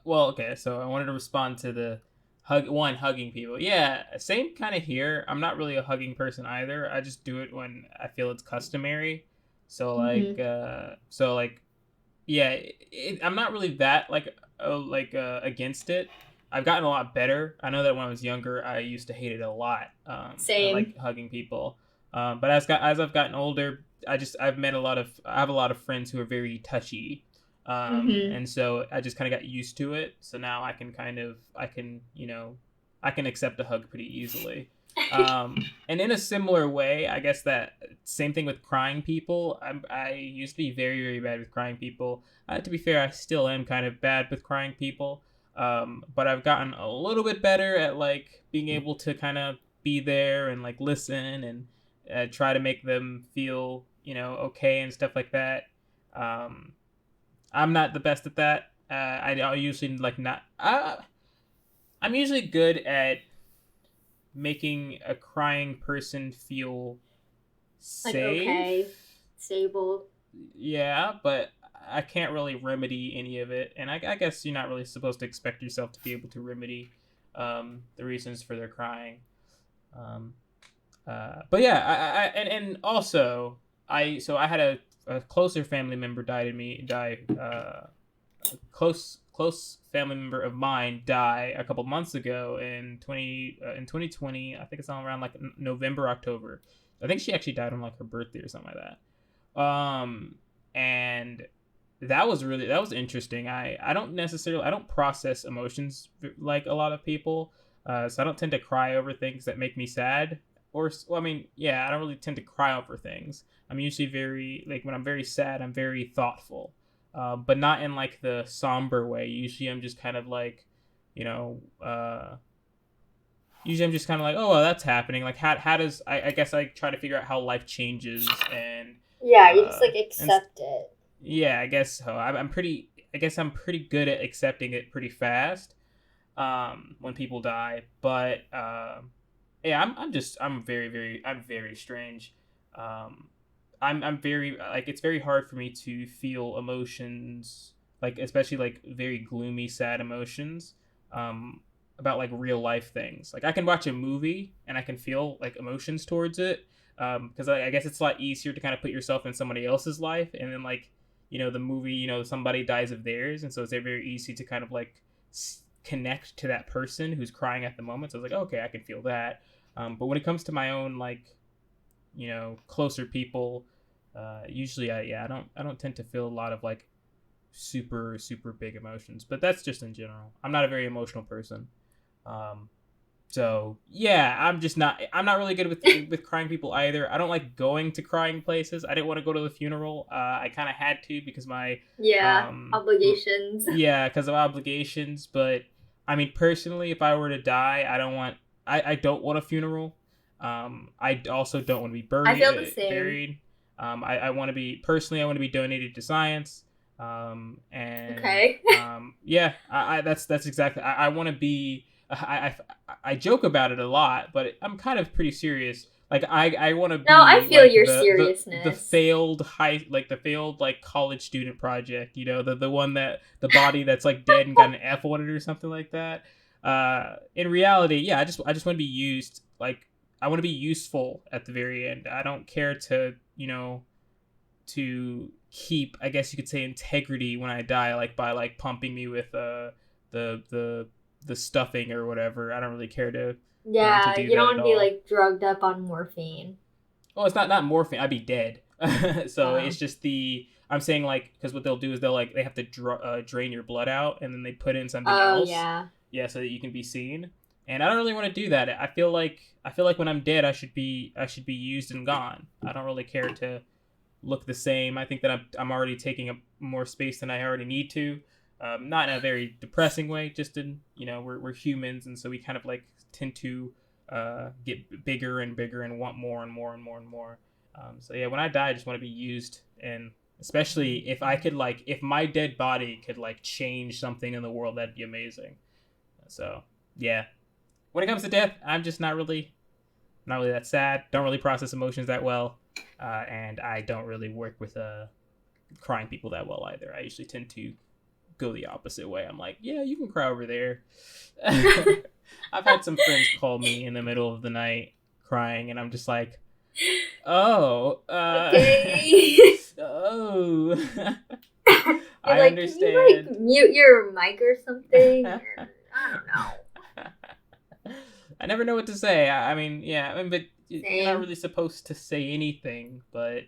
well, okay, so I wanted to respond to the hugging people. Yeah, same kind of here. I'm not really a hugging person either. I just do it when I feel it's customary. So Hmm. yeah, I'm not really that against it. I've gotten a lot better. I know that when I was younger, I used to hate it a lot. I Same. like hugging people, but as I've gotten older, I have a lot of friends who are very touchy, Hmm. and so I just kind of got used to it. So now I can accept a hug pretty easily. And in a similar way, I guess that same thing with crying people. I used to be very, very bad with crying people. To be fair, I still am kind of bad with crying people. But I've gotten a little bit better at like being able to kind of be there and like listen and try to make them feel, okay and stuff like that. Um, I'm not the best at that. I usually like not. I'm usually good at making a crying person feel Like, okay, safe. stable. Yeah, but I can't really remedy any of it, and I guess you're not really supposed to expect yourself to be able to remedy the reasons for their crying. Um, but yeah, and also I had a closer family member close family member of mine die a couple months ago in 2020. I think it's around like November, October. I think she actually died on like her birthday or something like that. And that was interesting. I don't process emotions like a lot of people. So I don't tend to cry over things that make me sad. Well, I mean, yeah, I don't really tend to cry over things. I'm usually very like when I'm very sad, I'm very thoughtful, but not in like the somber way. Usually, I'm just kind of like, you know, usually I'm just kind of like, oh, well, that's happening. Like, how does I guess I try to figure out how life changes Yeah, you just like and accept it. yeah, I guess so. I'm pretty. I guess I'm pretty good at accepting it pretty fast when people die. But yeah, I'm very strange. Um, I'm very like it's very hard for me to feel emotions like especially like very gloomy, sad emotions. Um, about like real life things. Like I can watch a movie and I can feel like emotions towards it. Because I guess it's a lot easier to kind of put yourself in somebody else's life, and then like the movie, somebody dies of theirs, and so it's very easy to kind of like connect to that person who's crying at the moment. So I was like, okay, I can feel that. But when it comes to my own like closer people, usually I don't tend to feel a lot of like super big emotions. But that's just in general. I'm not a very emotional person. Um, so yeah, I'm not really good with crying people either. I don't like going to crying places. I didn't want to go to the funeral. I kind of had to because Yeah, um obligations. yeah, because of obligations. But I mean, personally, if I were to die, I don't want a funeral. I also don't want to be I feel the same. buried. I want to be personally. I want to be donated to science. Okay. Yeah, that's exactly. I want to be. I joke about it a lot, but I'm kind of pretty serious. Like I want to No, I be feel like your the seriousness. failed like college student project. The one that the body that's like dead and got an F on it or something like that. In reality, yeah, I just want to be used. Like I want to be useful at the very end. I don't care to keep, I guess you could say, integrity when I die, like by like pumping me with the the the stuffing or whatever. I don't really care to Yeah, do you don't that want at to be all. like drugged up on morphine. Well, it's not morphine. I'd be dead. So Oh. it's just I'm saying like because what they'll do is they have to drain your blood out and then they put in something Oh else, yeah. yeah, so that you can be seen. And I don't really want to do that. I feel like when I'm dead, I should be used and gone. I don't really care to look the same. I think that I'm already taking up more space than I already need to. Not in a very depressing way, just in we're humans, and so we kind of like tend to get bigger and bigger and want more and more and more and more. So yeah, when I die, I just want to be used, and especially if I could like if my dead body could like change something in the world, that'd be amazing. So yeah, when it comes to death, I'm just not really that sad. Don't really process emotions that well, and I don't really work with crying people that well either. I usually tend to go the opposite way. I'm like, yeah, you can cry over there. I've had some friends call me in the middle of the night crying, and I'm just like, oh, okay. oh. You're I like, understand. can you like mute your mic or something? Or, I don't know. I never know what to say. I mean, yeah, but Same. you're not really supposed to say anything, but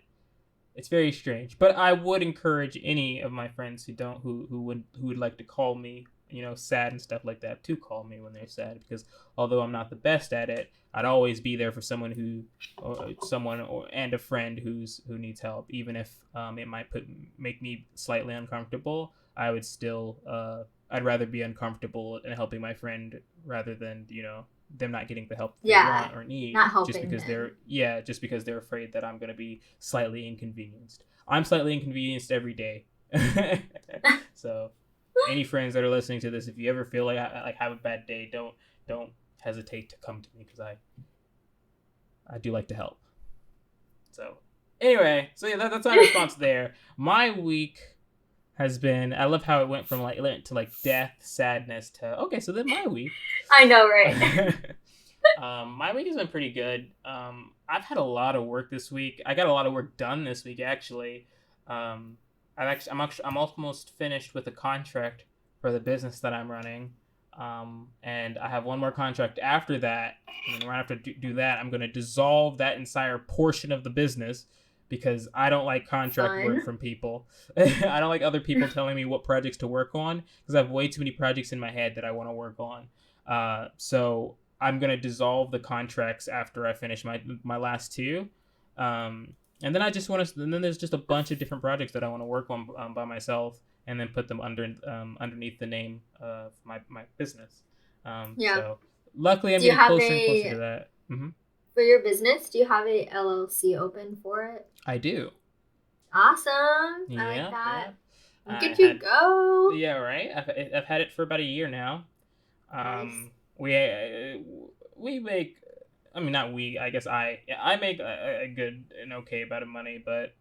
it's very strange. But I would encourage any of my friends who would like to call me, sad and stuff like that, to call me when they're sad, because although I'm not the best at it, I'd always be there for someone and a friend who needs help, even if it might make me slightly uncomfortable. I would still I'd rather be uncomfortable in helping my friend rather than them not getting the help they want or need, not helping just because them. just because they're afraid that I'm going to be slightly inconvenienced. I'm slightly inconvenienced every day. So any friends that are listening to this, if you ever feel like have a bad day, don't hesitate to come to me, because I do like to help. So anyway, so yeah, that's my response there. My week has been, I love how it went from to death, sadness to, okay, so then my week. I know, right? My week has been pretty good. I've had a lot of work this week. I got a lot of work done this week, actually. I'm almost finished with a contract for the business that I'm running. And I have one more contract after that. And right after do that, I'm going to dissolve that entire portion of the business, because I don't like contract work from people. I don't like other people telling me what projects to work on, because I have way too many projects in my head that I want to work on. So I'm going to dissolve the contracts after I finish my last two. And then and then there's just a bunch of different projects that I want to work on by myself, and then put them underneath the name of my business. So luckily I'm getting closer and closer to that. Mm-hmm. For your business, do you have a LLC open for it? I do. Awesome. Yeah, I like that. Yeah. Look at you go. Yeah, right. I've had it for about a year now. Nice. We make, I mean, not we, I guess I make a good and okay amount of money, but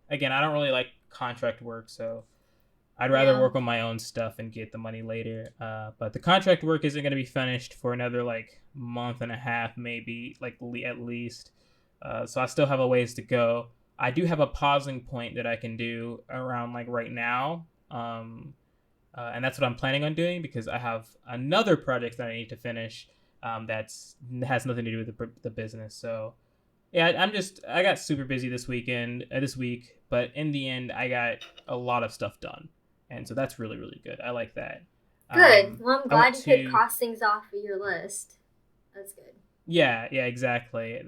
again, I don't really like contract work, so I'd rather work on my own stuff and get the money later. But the contract work isn't going to be finished for another month and a half, maybe at least. So I still have a ways to go. I do have a pausing point that I can do around right now. And that's what I'm planning on doing, because I have another project that I need to finish that has nothing to do with the business. So yeah, I got super busy this week, but in the end, I got a lot of stuff done. And so that's really, really good. I like that. Good. Well, I'm glad you could cross things off of your list. That's good. Yeah, exactly.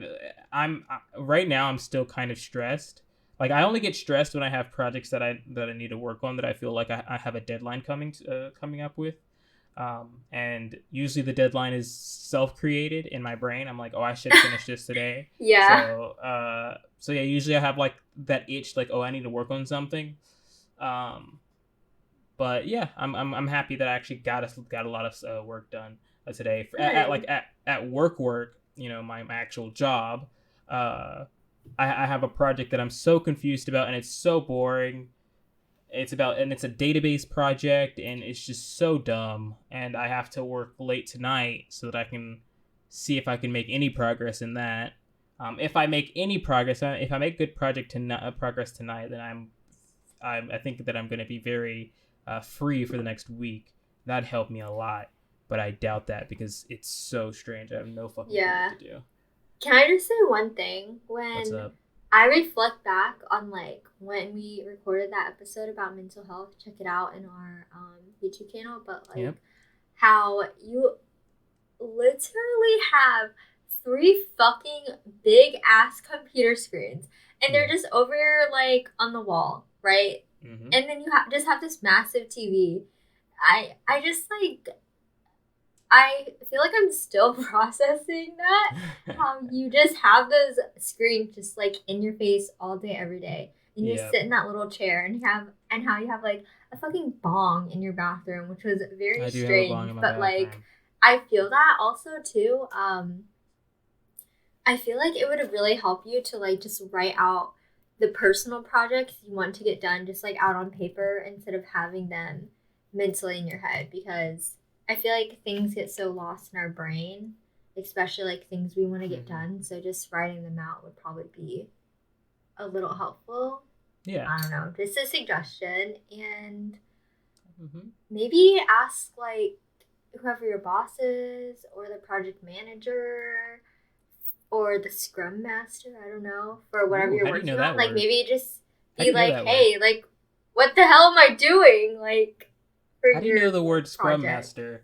Right now I'm still kind of stressed. I only get stressed when I have projects that I need to work on, that I feel like I have a deadline coming up with. And usually the deadline is self-created in my brain. I'm like, oh, I should finish this today. Yeah. So yeah, usually I have that itch, oh, I need to work on something. But yeah, I'm happy that I actually got a lot of work done today at work, my actual job. I have a project that I'm so confused about, and it's so boring. It's a database project, and it's just so dumb, and I have to work late tonight so that I can see if I can make any progress in that. If I make any progress, if I make good progress tonight, then I think that I'm going to be very free for the next week. That'd help me a lot, but I doubt that, because it's so strange. I have no fucking clue what to do. Can I just say one thing? What's up? I reflect back on when we recorded that episode about mental health, check it out in our YouTube channel, but how you literally have 3 fucking big ass computer screens, and they're just over on the wall, right? Mm-hmm. And then you just have this massive TV. I just I feel like I'm still processing that. How you just have those screens just in your face all day, every day. And you sit in that little chair, and how you have a fucking bong in your bathroom, which was very strange. But I feel that also too. I feel like it would really help you to just write out the personal projects you want to get done, just out on paper, instead of having them mentally in your head, because I feel like things get so lost in our brain, especially like things we want to get done. So just writing them out would probably be a little helpful. Yeah. I don't know, just a suggestion. And maybe ask like whoever your boss is, or the project manager, or the scrum master, I don't know, for whatever you're working on. Like maybe just be like, hey, like, what the hell am I doing? Like, for how do you know the word scrum master?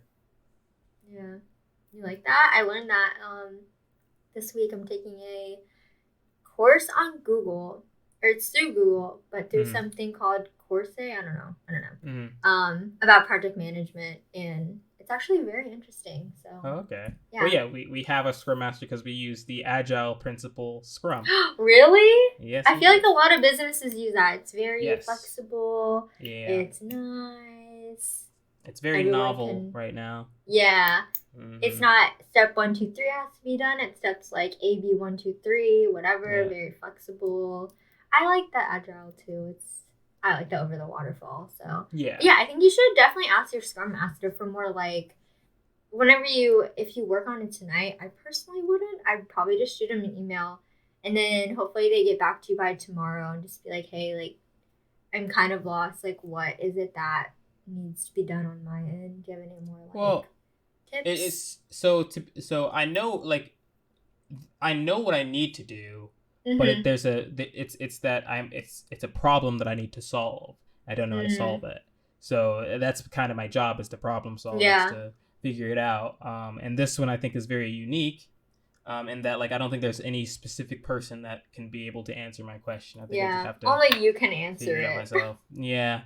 Yeah, you like that? I learned that this week. I'm taking a course on Google, or it's through Google, but through something called Coursera. I don't know. About project management, and it's actually very interesting. So. Oh, okay. Yeah. Well, yeah, we have a Scrum Master because we use the Agile principle Scrum. Really? Yes. I feel like a lot of businesses use that. It's very flexible. Yeah. It's nice. It's very novel right now. Yeah. It's not step 1, 2, 3 has to be done. It's steps like A, B, 1, 2, 3, whatever. Yeah. Very flexible. I like that Agile too. I like the over the waterfall. So yeah, I think you should definitely ask your Scrum Master for more like if you work on it tonight. I personally wouldn't. I'd probably just shoot them an email, and then hopefully they get back to you by tomorrow and just be like, hey, like, I'm kind of lost. Like, what is it that needs to be done on my end? Do you have any more tips? It's so I know, like, I know what I need to do. But it's a problem that I need to solve. I don't know how to solve it. So that's kind of my job, is to problem solve, is to figure it out. And this one I think is very unique, in that, like, I don't think there's any specific person that can be able to answer my question. I think I just have to only you can answer it myself. Yeah.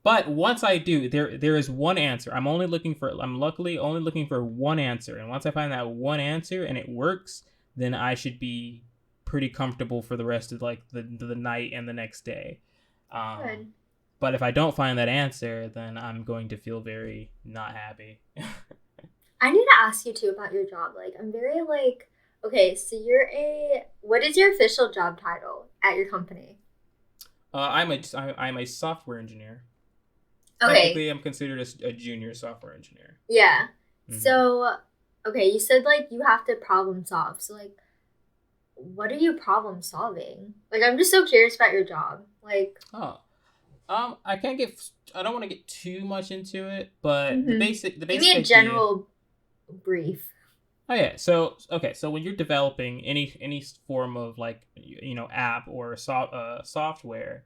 But once I do, there is one answer. I'm luckily only looking for one answer. And once I find that one answer and it works, then I should be pretty comfortable for the rest of like the night and the next day. Good. But if I don't find that answer, then I'm going to feel very not happy. I need to ask you too about your job. Like, I'm very like, okay, so what is your official job title at your company? I'm a software engineer. Okay. Technically, I'm considered a junior software engineer. Yeah. So, okay, you said like you have to problem solve. So like, what are you problem solving? Like, I'm just so curious about your job. Like, I don't want to get too much into it, but the basic give me a general brief. Oh yeah, so when you're developing any form of, like, app or software,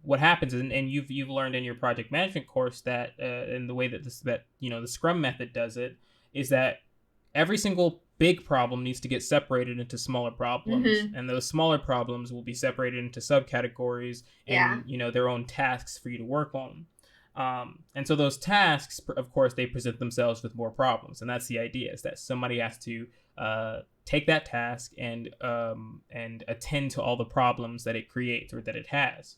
what happens is, and you've learned in your project management course that in the way that the Scrum method does it, is that every single big problem needs to get separated into smaller problems, and those smaller problems will be separated into subcategories and their own tasks for you to work on. And so those tasks, of course, they present themselves with more problems, and that's the idea, is that somebody has to take that task and attend to all the problems that it creates or that it has.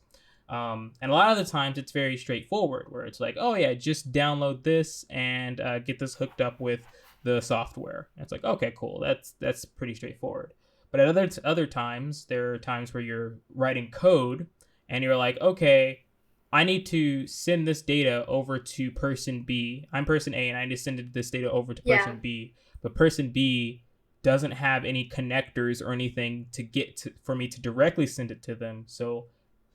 And a lot of the times it's very straightforward, where it's like, oh yeah, just download this and get this hooked up with the software. And it's like, okay, cool, that's pretty straightforward. But at other times, there are times where you're writing code and you're like, okay, I need to send this data over to person B. I'm person A, and I need to send this data over to person B. But person B doesn't have any connectors or anything for me to directly send it to them. So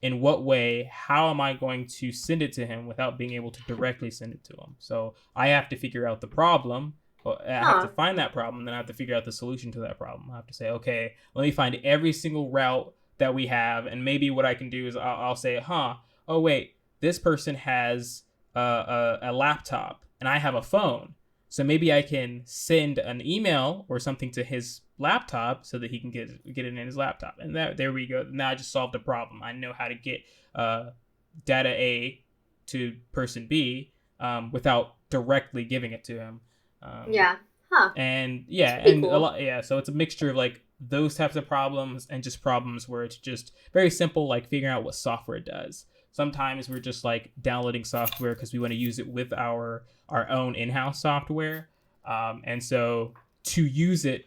in what way, how am I going to send it to him without being able to directly send it to him? So I have to figure out the problem. I have to find that problem, then I have to figure out the solution to that problem. I have to say, okay, let me find every single route that we have, and maybe what I can do is I'll say, oh wait, this person has a laptop and I have a phone, so maybe I can send an email or something to his laptop so that he can get it in his laptop, and there we go. Now I just solved a problem. I know how to get data A to person B without directly giving it to him. And cool. So it's a mixture of like those types of problems and just problems where it's just very simple, like figuring out what software does. Sometimes we're just like downloading software because we want to use it with our own in-house software, and so to use it,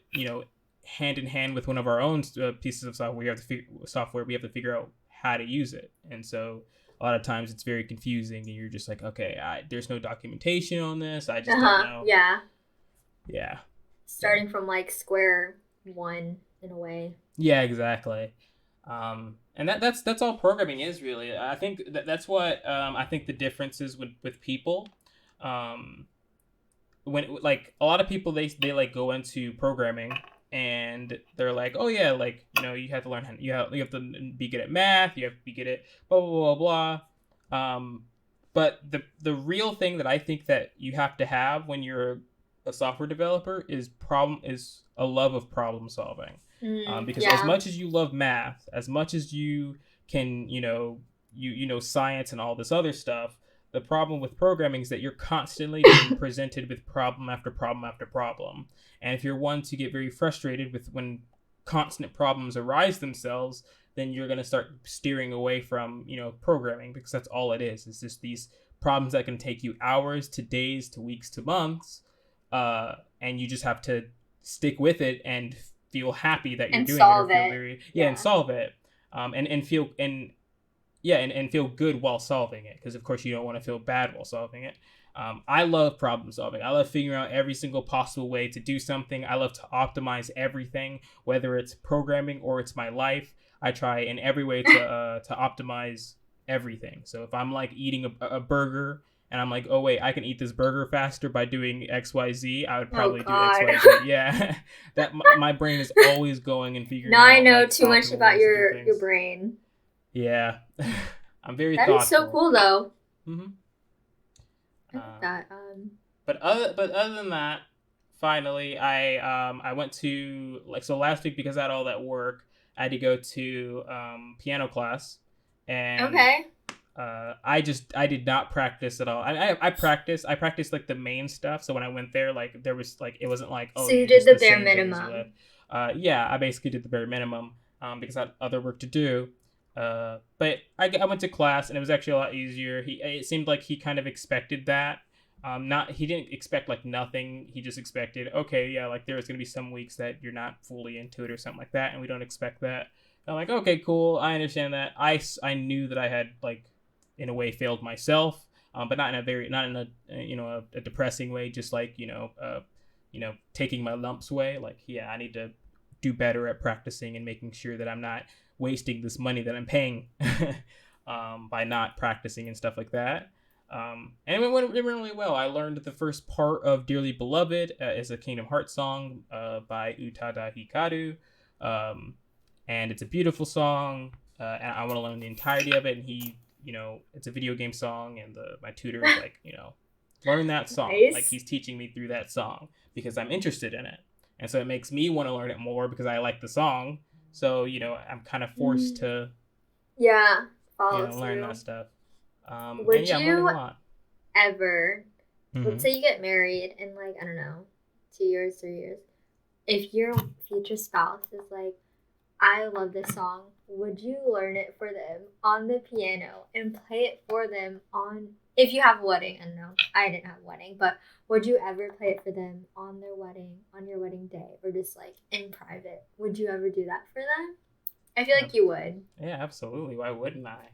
hand in hand with one of our own pieces of software, we have to figure out how to use it. And so a lot of times it's very confusing, and you're just like, okay, there's no documentation on this. I just don't Uh-huh. know. Yeah. Yeah. So Starting from like square one in a way. yeah, exactly. And that's all programming is really. I think that's what I think the difference is with people. Um, when like a lot of people they like go into programming and they're like, oh yeah, like you have to learn you have to be good at math, you have to be good at blah blah blah blah. But the real thing that I think that you have to have when you're a software developer is a love of problem solving. Because as Yeah. much as you love math, as much as you can you know science and all this other stuff, the problem with programming is that you're constantly being presented with problem after problem after problem. And if you're one to get very frustrated with when constant problems arise themselves, then you're going to start steering away from, programming, because that's all it is. It's just these problems that can take you hours to days to weeks to months. And you just have to stick with it and feel happy that you're And doing it, or solve feel it. very, and Yeah. solve it. And feel, and feel good while solving it, because of course you don't want to feel bad while solving it. I love problem solving. I love figuring out every single possible way to do something. I love to optimize everything, whether it's programming or it's my life. I try in every way to optimize everything. So if I'm like eating a burger and I'm like, oh wait, I can eat this burger faster by doing XYZ, I would Oh probably do God. XYZ. Yeah, that my brain is always going and figuring Now I out know like too much optimal about ways to do your things. brain. Yeah, I'm very That is so thoughtful. cool though. Mm-hmm. I like that. But other than that, finally, I went to, like, so last week, because I had all that work, I had to go to piano class, and Okay. I did not practice at all. I practiced like the main stuff. So when I went there, like there was like it wasn't like, oh, So you you did just the the bare same thing as you minimum. left. Yeah, I basically did the bare minimum because I had other work to do. But I went to class, and it was actually a lot easier. It seemed like he kind of expected that. Not He didn't expect like nothing. He just expected, okay, yeah, like there's gonna be some weeks that you're not fully into it or something like that, and we don't expect that. I'm like, okay, cool, I understand that. I knew that I had, like, in a way, failed myself, but not in a depressing way, just like taking my lumps way. Like, yeah, I need to do better at practicing and making sure that I'm not wasting this money that I'm paying by not practicing and stuff like that. And it went really well. I learned the first part of Dearly Beloved is a Kingdom Hearts song by Utada Hikaru. Um, and it's a beautiful song. And I want to learn the entirety of it. And it's a video game song. And my tutor is like, learn that song. Like, Nice. he's teaching me through that song because I'm interested in it. And so it makes me want to learn it more because I like the song. So, I'm kind of forced Mm. to, Yeah. Follow learn that through. stuff. And Would yeah, I'm learning a you lot. ever, let's Mm-hmm. say you get married in like, I don't know, 2 years, 3 years. If your future spouse is like, I love this song, would you learn it for them on the piano and play it for them if you have a wedding? I don't know. I didn't have a wedding, but would you ever play it for them on your wedding day, or just like in private? Would you ever do that for them? I feel like you would. Yeah, absolutely. Why wouldn't I?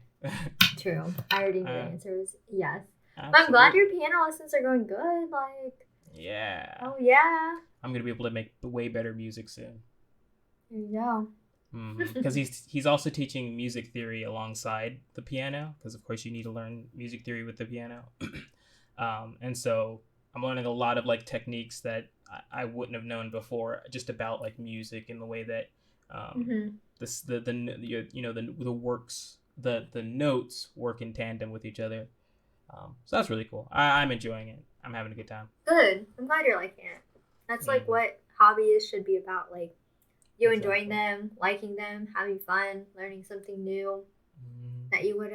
True. I already knew the uh, answer was yes. But I'm glad your Absolutely. piano lessons are going good. Like, Yeah. oh yeah. I'm gonna be able to make way better music soon. There you go. Because he's also teaching music theory alongside the piano. Because of course you need to learn music theory with the piano. And so I'm learning a lot of like techniques that I wouldn't have known before, just about like music and the way that hmm the works the notes work in tandem with each other. So that's really cool. I'm enjoying it. I'm having a good time. Good. I'm glad you're liking it. That's like Mm-hmm. what hobbies should be about. Like, you enjoying Exactly. them, liking them, having fun, learning something new Mm-hmm. that you would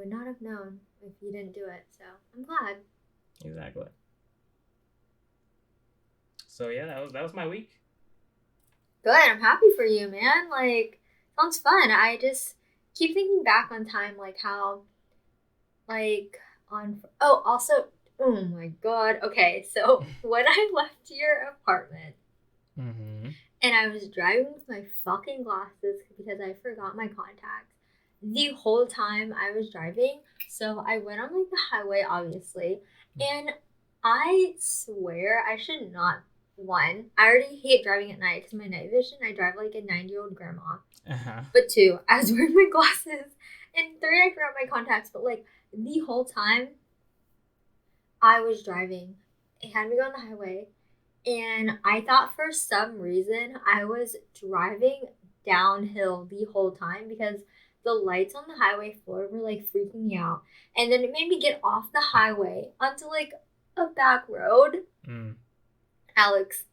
not have known if you didn't do it. So I'm glad. Exactly. So yeah, that was my week. Good. I'm happy for you, man. Like, sounds fun. I just keep thinking back on time, like how, like, also, oh my God. Okay, so when I left your apartment Mm-hmm. and I was driving with my fucking glasses because I forgot my contacts, the whole time I was driving. So I went on like the highway, obviously, and I swear I should not. One, I already hate driving at night because my night vision. I drive like a 90-year-old grandma. Uh-huh. But two, I was wearing my glasses, and three, I forgot my contacts. But like the whole time I was driving, it had me go on the highway, and I thought for some reason I was driving downhill the whole time because the lights on the highway floor were like freaking me out. And then it made me get off the highway onto like a back road. Alex,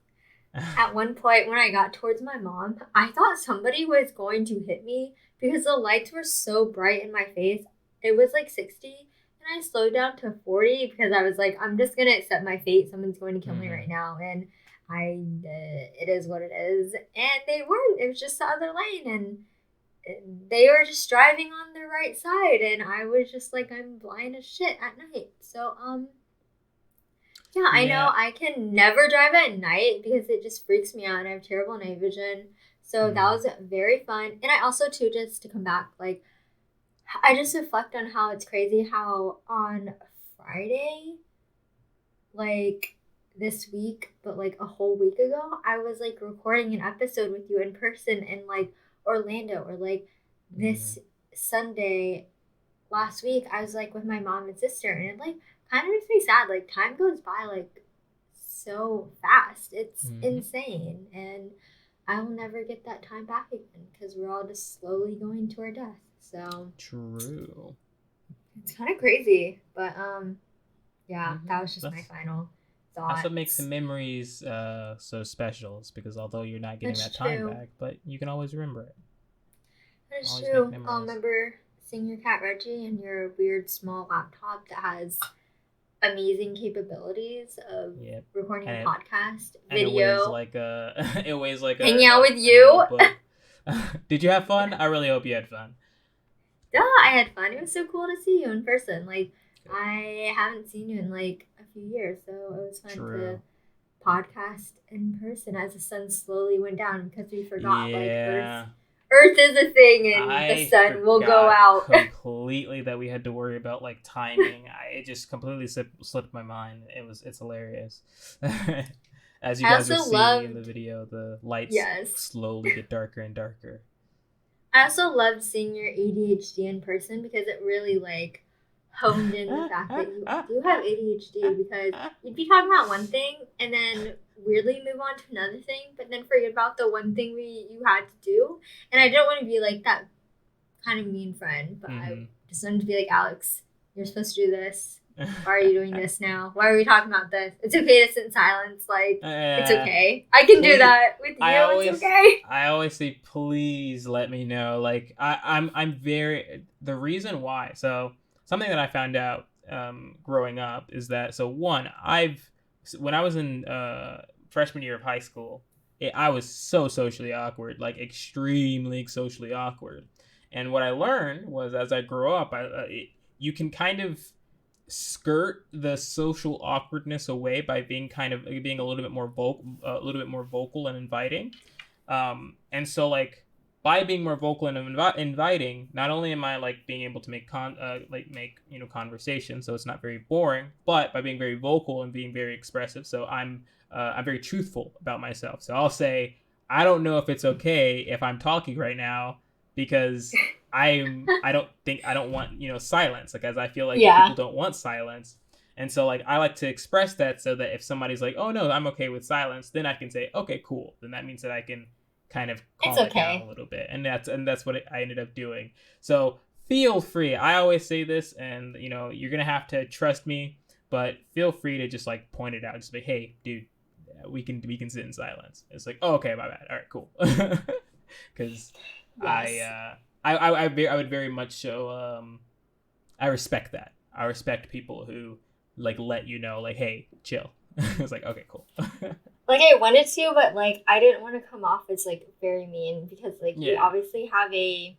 at one point when I got towards my mom, I thought somebody was going to hit me because the lights were so bright in my face. It was like 60, and I slowed down to 40 because I was like, I'm just going to accept my fate. Someone's going to kill me right now. And it is what it is. And they weren't. It was just the other lane. And they were just driving on the right side. And I was just like, I'm blind as shit at night. So, yeah, I know I can never drive at night because it just freaks me out and I have terrible night vision. So that was very fun. And I also, too, just to come back, like, I just reflect on how it's crazy how on Friday, like, this week, but, like, a whole week ago, I was, like, recording an episode with you in person in, like, Orlando. Or, like, this Sunday last week, I was, like, with my mom and sister. And it, like, kind of makes me sad. Like, time goes by like so fast. It's insane, and I will never get that time back again because we're all just slowly going to our death. So true. It's kind of crazy, but yeah, that was just my final thought. That's what makes the memories so special. It's because although you're not getting that time back, but you can always remember it. That is true. I'll remember seeing your cat Reggie and your weird small laptop that has amazing capabilities of recording a podcast, video. It weighs like hanging out with you. Did you have fun? I really hope you had fun. Yeah, I had fun. It was so cool to see you in person. Like, I haven't seen you in like a few years, so it was fun to podcast in person as the sun slowly went down because we forgot like Earth is a thing and the sun will go out. Completely that we had to worry about like timing. It just completely slipped my mind. It's hilarious. As you guys will see in the video, the lights slowly get darker and darker. I also loved seeing your ADHD in person because it really like honed in the fact that you do have ADHD, because you'd be talking about one thing and then weirdly move on to another thing, but then forget about the one thing you had to do. And I don't want to be like that kind of mean friend, but I just wanted to be like, Alex, you're supposed to do this. Why are you doing this now? Why are we talking about this? It's okay to sit in silence. Like, it's okay. I can do that with you. It's okay. I always say, please let me know. Like, I'm very, the reason why. So something that I found out growing up is that, so one, when I was in freshman year of high school, I was so socially awkward, like extremely socially awkward. And what I learned was, as I grow up, you can kind of skirt the social awkwardness away by being a little bit more vocal and inviting. And so like by being more vocal and inviting, not only am I like being able to make conversation, so it's not very boring, but by being very vocal and being very expressive, so I'm very truthful about myself. So I'll say, I don't know if it's okay if I'm talking right now because I don't want silence, like, as I feel like people don't want silence. And so like I like to express that so that if somebody's like, oh no, I'm okay with silence, then I can say, okay, cool, then that means that I can kind of calm it down a little bit. And that's what I ended up doing. So feel free, I always say this, and you're gonna have to trust me, but feel free to just like point it out, just like, hey dude, we can sit in silence. It's like, oh, okay, my bad, all right, cool. Because I would very much show I respect that. I respect people who like let you know, like, hey, chill. It's like, okay, cool. Like, I wanted to, but like I didn't want to come off as like very mean, because like we obviously have a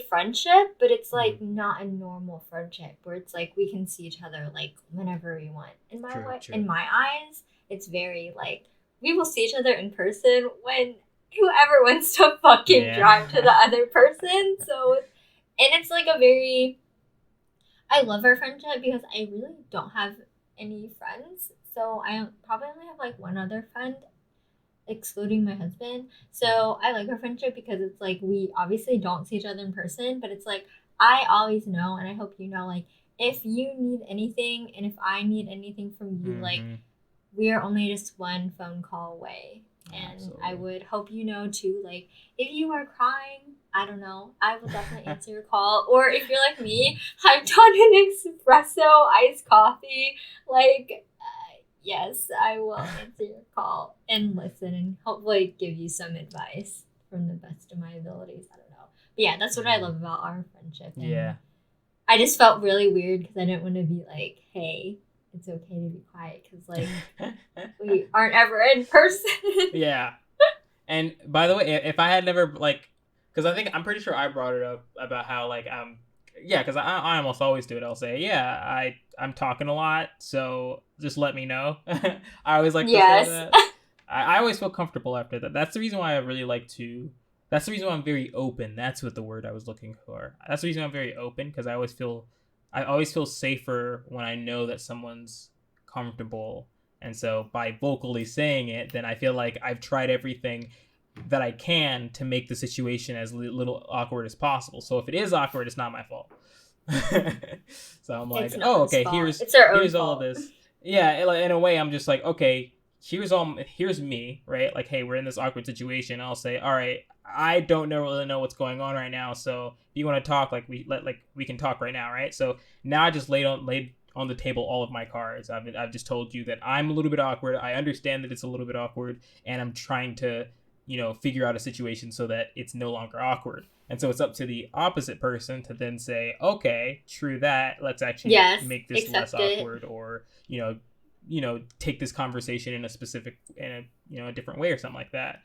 friendship, but it's like not a normal friendship where it's like we can see each other like whenever we want. In my eyes, it's very like we will see each other in person when whoever wants to fucking drive to the other person. So And it's like a very, I love our friendship because I really don't have any friends. So I probably only have like one other friend, excluding my husband. So I like our friendship because it's like we obviously don't see each other in person, but it's like I always know, and I hope you know, like if you need anything and if I need anything from you, like Mm-hmm. we are only just one phone call away. And I Absolutely. would hope you know too, like if you are crying, I don't know, I will definitely answer your call. Or if you're like me, I'm done an espresso, iced coffee, like yes, I will answer your call and listen and hopefully give you some advice from the best of my abilities. I don't know. But yeah, that's what I Mm. love about our friendship. And Yeah. I just felt really weird because I didn't want to be like, hey, it's okay to be quiet because, like, we aren't ever in person. Yeah. And by the way, if I had never like, because I'm pretty sure I brought it up about how like yeah, because I almost always do it. I'll say, yeah, I'm talking a lot, so just let me know. I always like to say Yes. that. I always feel comfortable after that. That's the reason why I really like to. That's the reason why I'm very open. That's what the word I was looking for. That's the reason I'm very open because I always feel safer when I know that someone's comfortable. And so by vocally saying it, then I feel like I've tried everything that I can to make the situation as little awkward as possible. So if it is awkward, it's not my fault. So I'm It's like, not oh, his okay, fault. It's our own here's all of fault. this. Yeah, in a way, I'm just like, okay, here's me, right? Like, hey, we're in this awkward situation. I'll say, all right, I don't really know what's going on right now. So if you want to talk, we can talk right now, right? So now I just laid on the table all of my cards. I've just told you that I'm a little bit awkward. I understand that it's a little bit awkward, and I'm trying to figure out a situation so that it's no longer awkward. And so it's up to the opposite person to then say, okay, true that. Let's actually Yes. make this less Accept it. awkward, or take this conversation in a different way or something like that.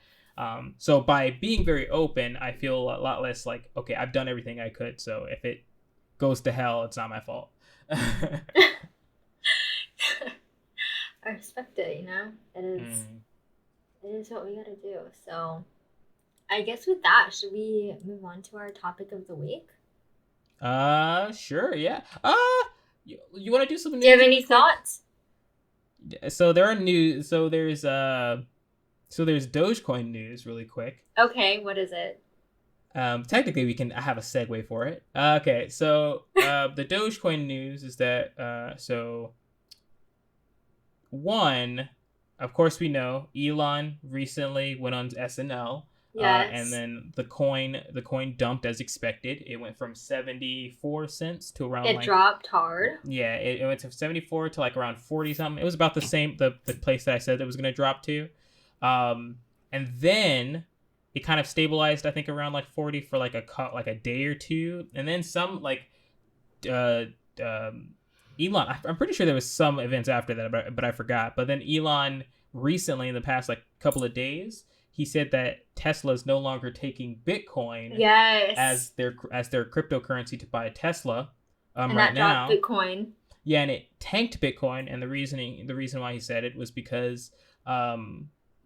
So by being very open, I feel a lot less like, okay, I've done everything I could. So if it goes to hell, it's not my fault. I respect it, Mm. it is what we gotta do. So I guess with that, should we move on to our topic of the week? Sure, yeah. You want to do some Do you have news any really quick? thoughts? So there are news. So there's Dogecoin news really quick. Okay, what is it? Technically, we can have a segue for it. Okay, so the Dogecoin news is that one, of course, we know Elon recently went on SNL. And Yes. then the coin dumped as expected. It went from 74 cents to around It like, dropped hard. yeah, it went to 74 to like around 40 something. It was about the same, the place that I said it was going to drop to. Um, and then it kind of stabilized, I think, around like 40 for like a day or two. And then some like uh, Elon, I'm pretty sure there was some events after that, but I forgot. But then Elon recently, in the past like couple of days, he said that Tesla is no longer taking Bitcoin Yes. as their cryptocurrency to buy a Tesla And right that dropped now. Bitcoin. Yeah, and it tanked Bitcoin, and the reason why he said it was because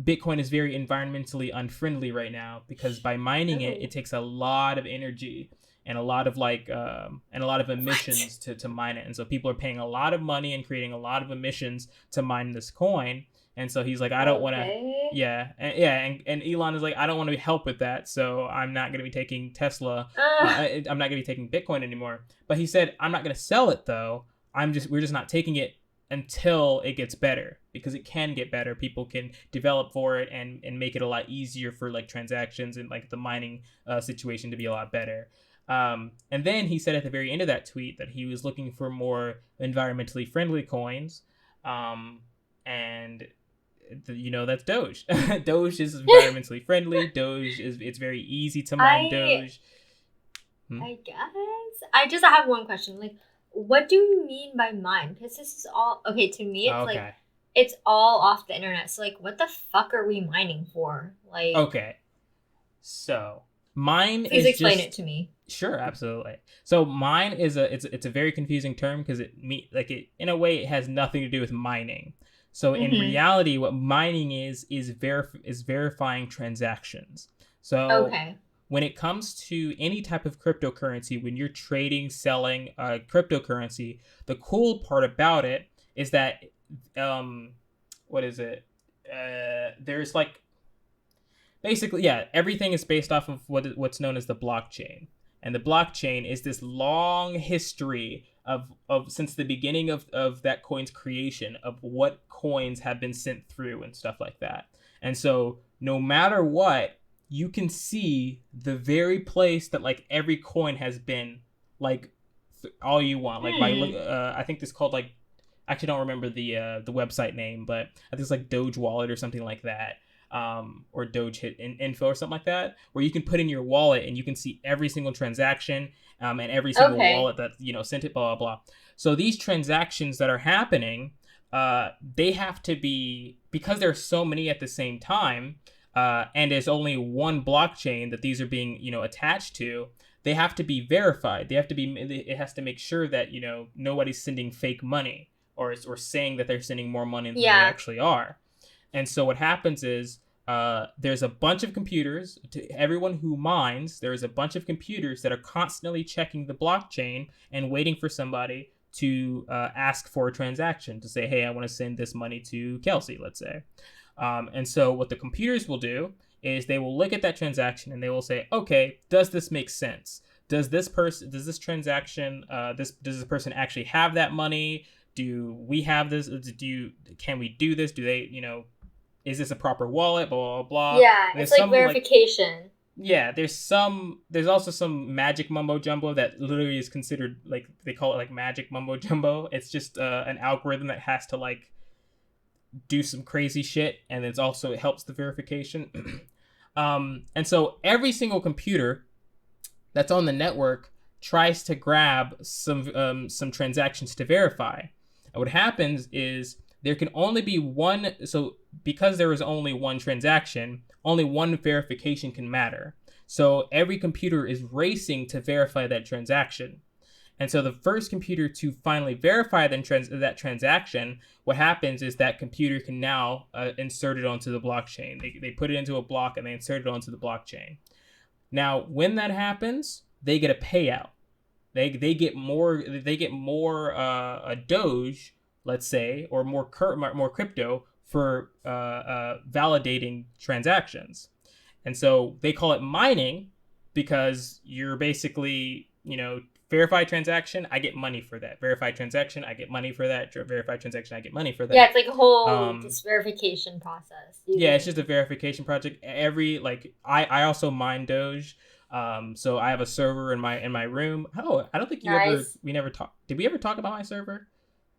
Bitcoin is very environmentally unfriendly right now, because by mining it, Oh. it takes a lot of energy and a lot of What? emissions to mine it, and so people are paying a lot of money and creating a lot of emissions to mine this coin. And so he's like, I don't want to. Okay. And Elon is like, I don't want to help with that, so I'm not going to be taking Tesla. I'm not going to be taking Bitcoin anymore. But he said, I'm not going to sell it though. We're just not taking it until it gets better, because it can get better. People can develop for it and make it a lot easier for like transactions and like the mining situation to be a lot better. And then he said at the very end of that tweet that he was looking for more environmentally friendly coins. And that's Doge. Doge is environmentally friendly. It's very easy to mine I Doge. Hmm? I guess I just have one question. Like, what do you mean by mine? Because this is all okay to me. It's like Okay. it's all off the internet. So like, what the fuck are we mining for? Like, Okay. So mine please is explain it just to me. sure, absolutely. So mine is it's a very confusing term, because it in a way it has nothing to do with mining. So in Mm-hmm. reality, what mining is verifying transactions. So Okay. when it comes to any type of cryptocurrency, when you're trading, selling cryptocurrency, the cool part about it is that, what is it? There's like, basically, yeah, everything is based off of what's known as the blockchain. And the blockchain is this long history of since the beginning of that coin's creation, of what coins have been sent through and stuff like that. And so no matter what, you can see the very place that like every coin has been, like all you want. Like by I think this called like, I actually don't remember the website name, but I think it's like Doge Wallet or something like that. Or Doge hit info or something like that, where you can put in your wallet and you can see every single transaction, and every single wallet that, you know, sent it, blah, blah, blah. So these transactions that are happening, they have to be, because there's so many at the same time, and there's only one blockchain that these are being, you know, attached to, they have to be verified. It has to make sure that, you know, nobody's sending fake money or saying that they're sending more money than they actually are. And so what happens is, there's a bunch of computers, to everyone who mines, there's a bunch of computers that are constantly checking the blockchain and waiting for somebody to ask for a transaction, to say, hey, I want to send this money to Kelsey, let's say. And so what the computers will do is they will look at that transaction and they will say, okay, does this make sense? Does this transaction, does this person actually have that money? Do we have this? Can we do this? Do they, you know, is this a proper wallet? Blah, blah, blah. Yeah, it's like verification. There's also some magic mumbo jumbo that literally is considered, like, they call it like magic mumbo jumbo. It's just an algorithm that has to like do some crazy shit, and it helps the verification. And so every single computer that's on the network tries to grab some transactions to verify. And what happens is there can only be one. So because there is only one transaction, only one verification can matter. So every computer is racing to verify that transaction. And so the first computer to finally verify that transaction, what happens is that computer can now insert it onto the blockchain. They put it into a block and they insert it onto the blockchain. Now, when that happens, they get a payout. They get more a Doge, let's say, or more crypto for validating transactions. And so they call it mining, because you're basically, you know, verified transaction, I get money for that. Verified transaction, I get money for that. Verified transaction, I get money for that. Yeah, it's like a whole this verification process. Yeah, it's just a verification project. I also mine Doge. So I have a server in my room. Oh, I don't think we never talked. Did we ever talk about my server?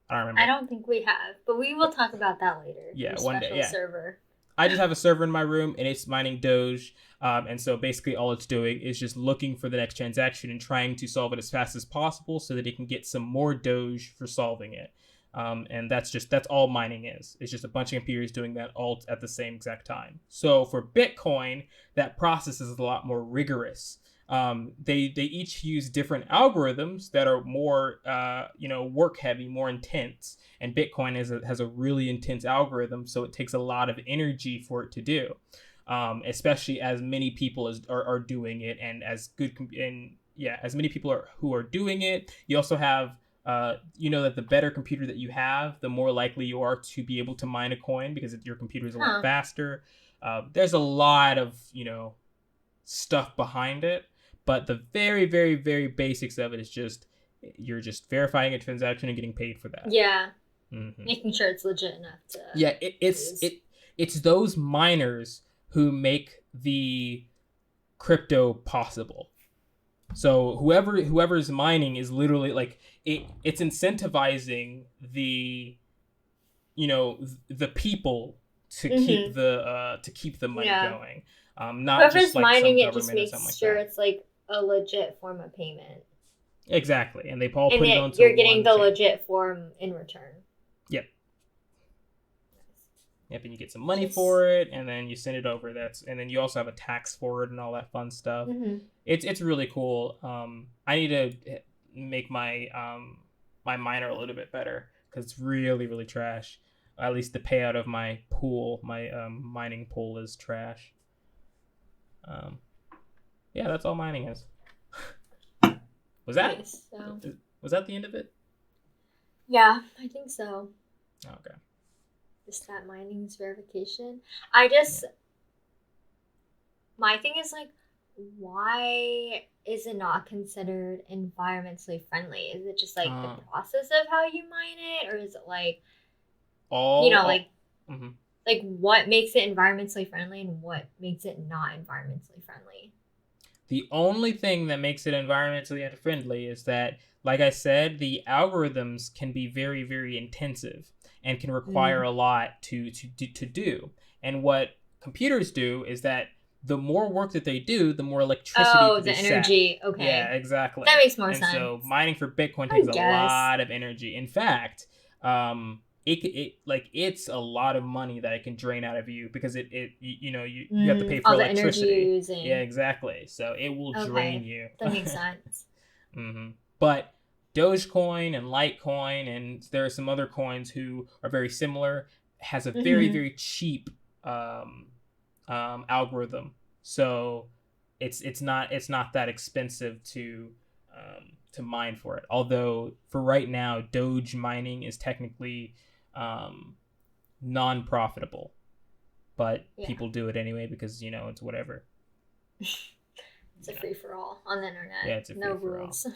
I don't remember. I don't think we have, but we will talk about that later. Yeah, one day. Yeah. Server. I just have a server in my room and it's mining Doge. And so basically all it's doing is just looking for the next transaction and trying to solve it as fast as possible so that it can get some more Doge for solving it. And that's all mining is. It's just a bunch of computers doing that all at the same exact time. So for Bitcoin, that process is a lot more rigorous. They each use different algorithms that are more, work heavy, more intense. And Bitcoin has a really intense algorithm, so it takes a lot of energy for it to do. Especially as many people are doing it, and as many people who are doing it. You also have, that the better computer that you have, the more likely you are to be able to mine a coin, because your computer is a lot faster. There's a lot of, stuff behind it, but the very, very, very basics of it is just, you're just verifying a transaction and getting paid for that. Yeah. Mm-hmm. Making sure it's legit enough to. Yeah, it's those miners who make the crypto possible. So whoever's mining is literally like it's incentivizing the people to keep the money going. Not whoever's just like mining some it just makes sure it's like a legit form of payment. Exactly, and they all put it onto. You're getting the legit form in return. Yep. Yep, and you get some money for it, and then you send it over. And then you also have a tax for it and all that fun stuff. Mm-hmm. It's really cool. I need to make my my miner a little bit better, because it's really, really trash. At least the payout of my pool, my mining pool, is trash. Yeah, that's all mining is. Was that Nice, so. Was that the end of it? Yeah, I think so. Okay. Just that mining's verification. I just my thing is like, why is it not considered environmentally friendly? Is it just like the process of how you mine it, or is it like mm-hmm. like what makes it environmentally friendly and what makes it not environmentally friendly? The only thing that makes it environmentally friendly is that, like I said, the algorithms can be very, very intensive and can require a lot to do. And what computers do is that the more work that they do, the more electricity they energy. Sap. Okay. Yeah, exactly. That makes more sense. And so mining for Bitcoin takes a lot of energy. In fact, it's a lot of money that it can drain out of you because you have to pay for all electricity. The energy you're using. Yeah, exactly. So it will drain you. That makes sense. Mm-hmm. But Dogecoin and Litecoin, and there are some other coins who are very similar, has a very, very cheap algorithm. So it's not that expensive to mine for it. Although for right now, Doge mining is technically non-profitable, but people do it anyway because it's whatever. It's a free for all on the internet. Yeah, it's a free no for rules. all.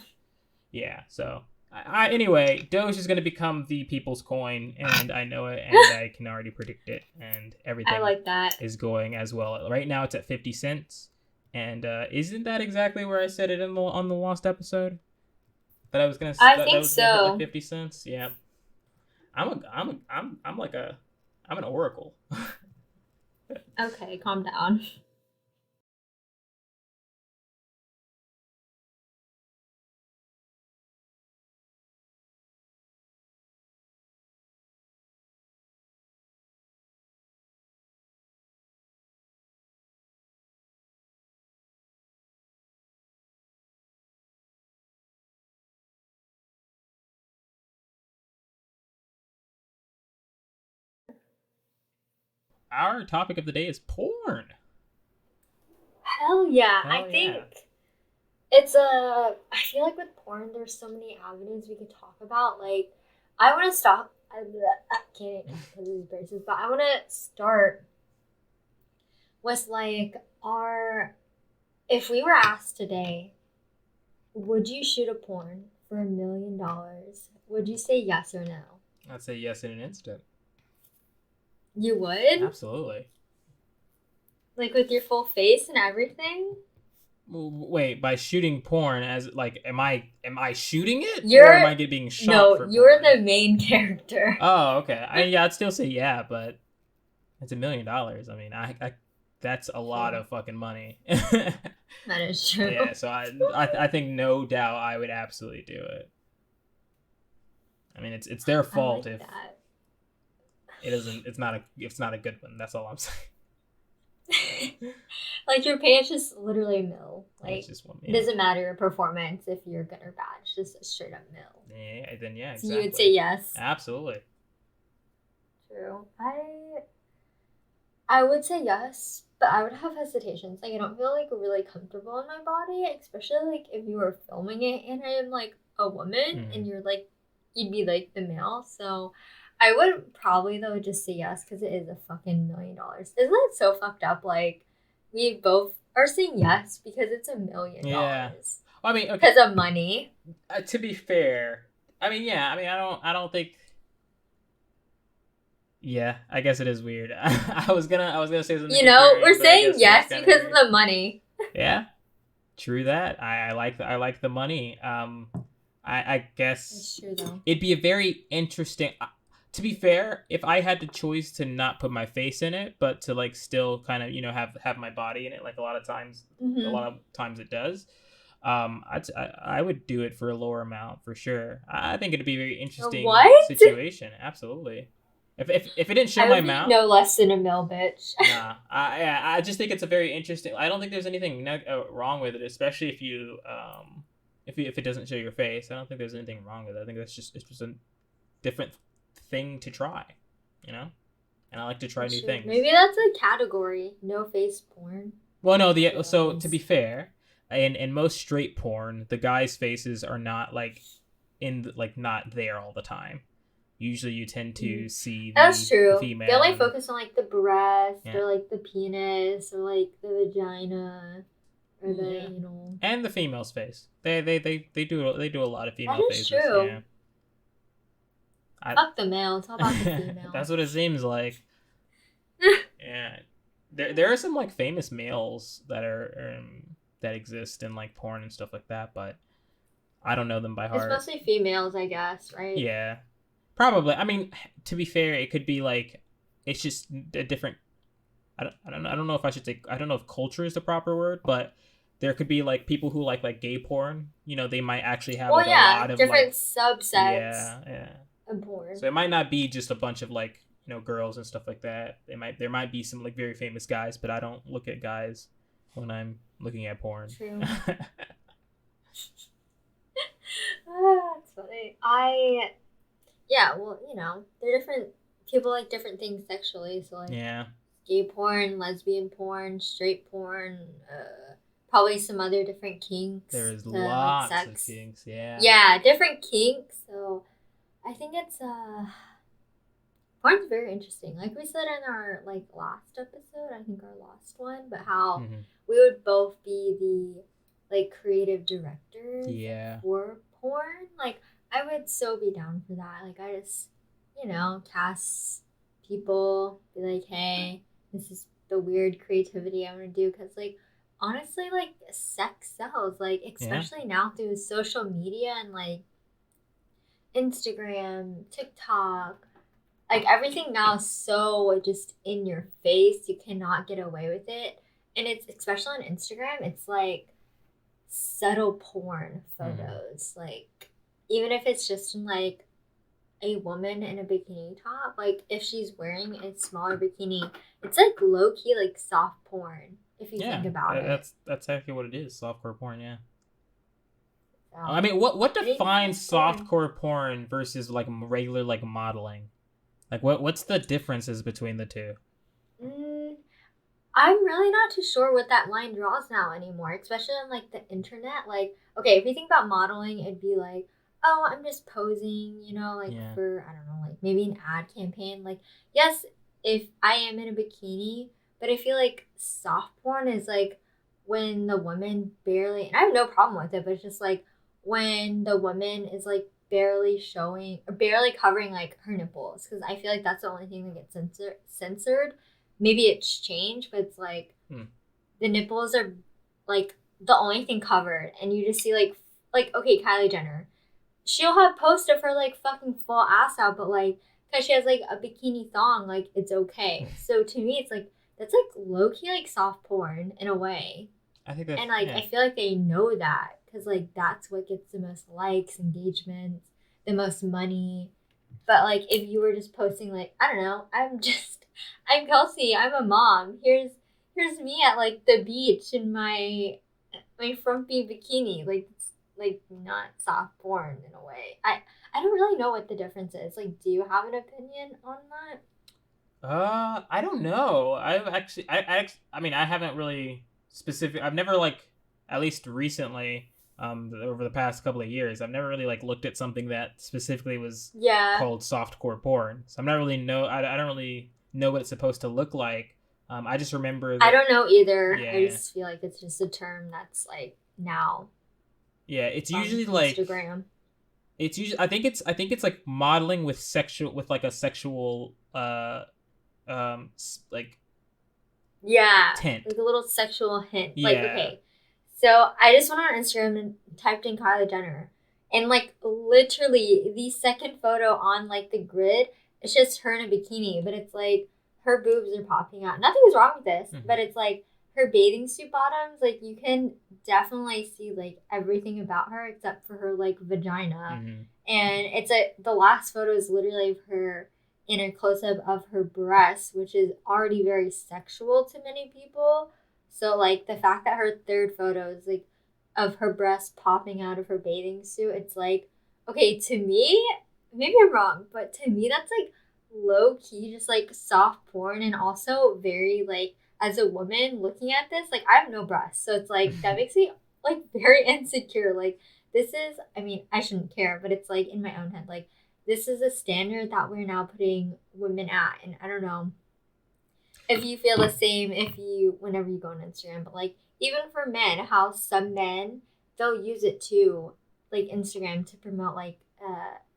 Yeah, so anyway, Doge is going to become the people's coin, and I know it, and I can already predict it, and everything. I like that. Is going as well. Right now, it's at 50 cents, and isn't that exactly where I said it on the last episode? That I was gonna. I think so. Hit like 50 cents. Yeah. I'm an oracle. Okay, calm down. Our topic of the day is porn. Hell yeah. I think it's I feel like with porn, there's so many avenues we could talk about. Like, I want to stop. I can't because of these braces, but I want to start with like if we were asked today, would you shoot a porn for $1 million? Would you say yes or no? I'd say yes in an instant. You would? Absolutely. Like with your full face and everything? Wait, by shooting porn, as like, am I shooting it, or am I being shot? No, you're the main character. Oh, okay. I'd still say yeah, but it's $1 million. I mean, I that's a lot of fucking money. That is true. Yeah, so I think no doubt I would absolutely do it. I mean, it's their fault if that. It isn't. It's not a good one. That's all I'm saying. Like, your pay is just literally a mill. Like, it's just one, it doesn't matter your performance if you're good or bad. It's just a straight up mill. Yeah, then yeah, exactly. So you would say yes. Absolutely. True. I would say yes, but I would have hesitations. Like, I don't feel like really comfortable in my body, especially like if you were filming it and I am like a woman and you'd be like the male. So I would probably though just say yes because it is a fucking $1 million. Isn't that so fucked up? Like, we both are saying yes because it's $1 million. Yeah. I mean, because of money. To be fair, I mean, yeah. I mean, I don't think. Yeah, I guess it is weird. I was gonna say something. We're saying yes because of the money. Yeah, true that. I like the money. I guess it's true though. It'd be a very interesting. To be fair, if I had the choice to not put my face in it, but to like still kind of have my body in it, like a lot of times it does. I would do it for a lower amount for sure. I think it'd be a very interesting situation. Absolutely. If it didn't show my mouth, no less than $1 million, bitch. Nah, I just think it's a very interesting. I don't think there's anything wrong with it, especially if you if it doesn't show your face. I don't think there's anything wrong with it. I think it's just a different thing to try, and I like to try new things. Maybe that's a category. No face porn. Well, no, so to be fair, in most straight porn, the guys' faces are not like not there all the time. Usually, you tend to see That's the true. They female. only focus on like the breast Yeah. or like the penis or like the vagina or the Yeah. anal. And the female's face. They do a lot of female That is faces. true. Yeah. Fuck the male. It's all about the female. That's what it seems like. Yeah. There are some like famous males that are that exist in like porn and stuff like that, but I don't know them by heart. It's mostly females, I guess, right? Yeah. Probably. I mean, to be fair, it could be like it's just a different. I don't know if I should say. I don't know if culture is the proper word, but there could be like people who like gay porn. You know, they might actually have like a lot of different like subsets. Yeah. Of porn. So it might not be just a bunch of like girls and stuff like that. There might be some like very famous guys, but I don't look at guys when I'm looking at porn. True. That's funny. Well, they're different. People like different things sexually. So like, yeah, gay porn, lesbian porn, straight porn, probably some other different kinks. There's lots like of kinks. Yeah. Yeah, different kinks. So I think it's porn's very interesting. Like we said in our like last episode, I think our last one, but how we would both be the like creative directors for porn. Like I would so be down for that. Like I just, cast people, be like, hey, this is the weird creativity I want to do. Because like honestly, like sex sells. Like especially now through social media and like Instagram, TikTok. Like everything now is so just in your face. You cannot get away with it. And it's especially on Instagram, it's like subtle porn photos. Like even if it's just in like a woman in a bikini top, like if she's wearing a smaller bikini, it's like low key like soft porn if you think about it. That's exactly what it is, softcore porn, yeah. I mean, what defines softcore porn versus like regular like modeling? Like what's the differences between the two? I'm really not too sure what that line draws now anymore, especially on like the internet. Like, okay, if you think about modeling, it'd be like, oh, I'm just posing, for, I don't know, like maybe an ad campaign. Like, yes, if I am in a bikini, but I feel like soft porn is like when the woman barely, and I have no problem with it, but it's just like when the woman is like barely covering like her nipples, because I feel like that's the only thing that gets censored. Maybe it's changed, but it's like the nipples are like the only thing covered, and you just see like okay, Kylie Jenner, she'll have posts of her like fucking full ass out, but like because she has like a bikini thong, like it's okay. So to me, it's like that's like low key like soft porn in a way. I think that's, and like I feel like they know that because like that's what gets the most likes, engagements, the most money. But like if you were just posting like, I don't know, I'm Kelsea, I'm a mom. Here's me at like the beach in my frumpy bikini. Like it's like not soft porn in a way. I don't really know what the difference is. Like, do you have an opinion on that? I don't know. I mean, I haven't really I've never like, at least recently, over the past couple of years, I've never really like looked at something that specifically was called softcore porn. So I'm not really I don't really know what it's supposed to look like. I just remember I don't know either. Yeah. I just feel like it's just a term that's like now. Yeah, it's usually like Instagram. It's usually I think it's like modeling with like a sexual like tint. Like a little sexual hint. Yeah. Like, okay, so I just went on Instagram and typed in Kylie Jenner, and like literally the second photo on like the grid, it's just her in a bikini, but it's like her boobs are popping out. Nothing's wrong with this, but it's like her bathing suit bottoms, like you can definitely see like everything about her except for her like vagina. And it's the last photo is literally of her in a close-up of her breasts, which is already very sexual to many people. So like the fact that her third photo is like of her breasts popping out of her bathing suit, it's like, okay, to me, maybe I'm wrong, but to me that's like low-key just like soft porn, and also very like, as a woman looking at this, like I have no breasts, so it's like that makes me like very insecure. Like this is, I mean, I shouldn't care, but it's like in my own head, like this is a standard that we're now putting women at, and I don't know if you feel the same if you whenever you go on Instagram, but like even for men, how some men they'll use it too, like Instagram to promote like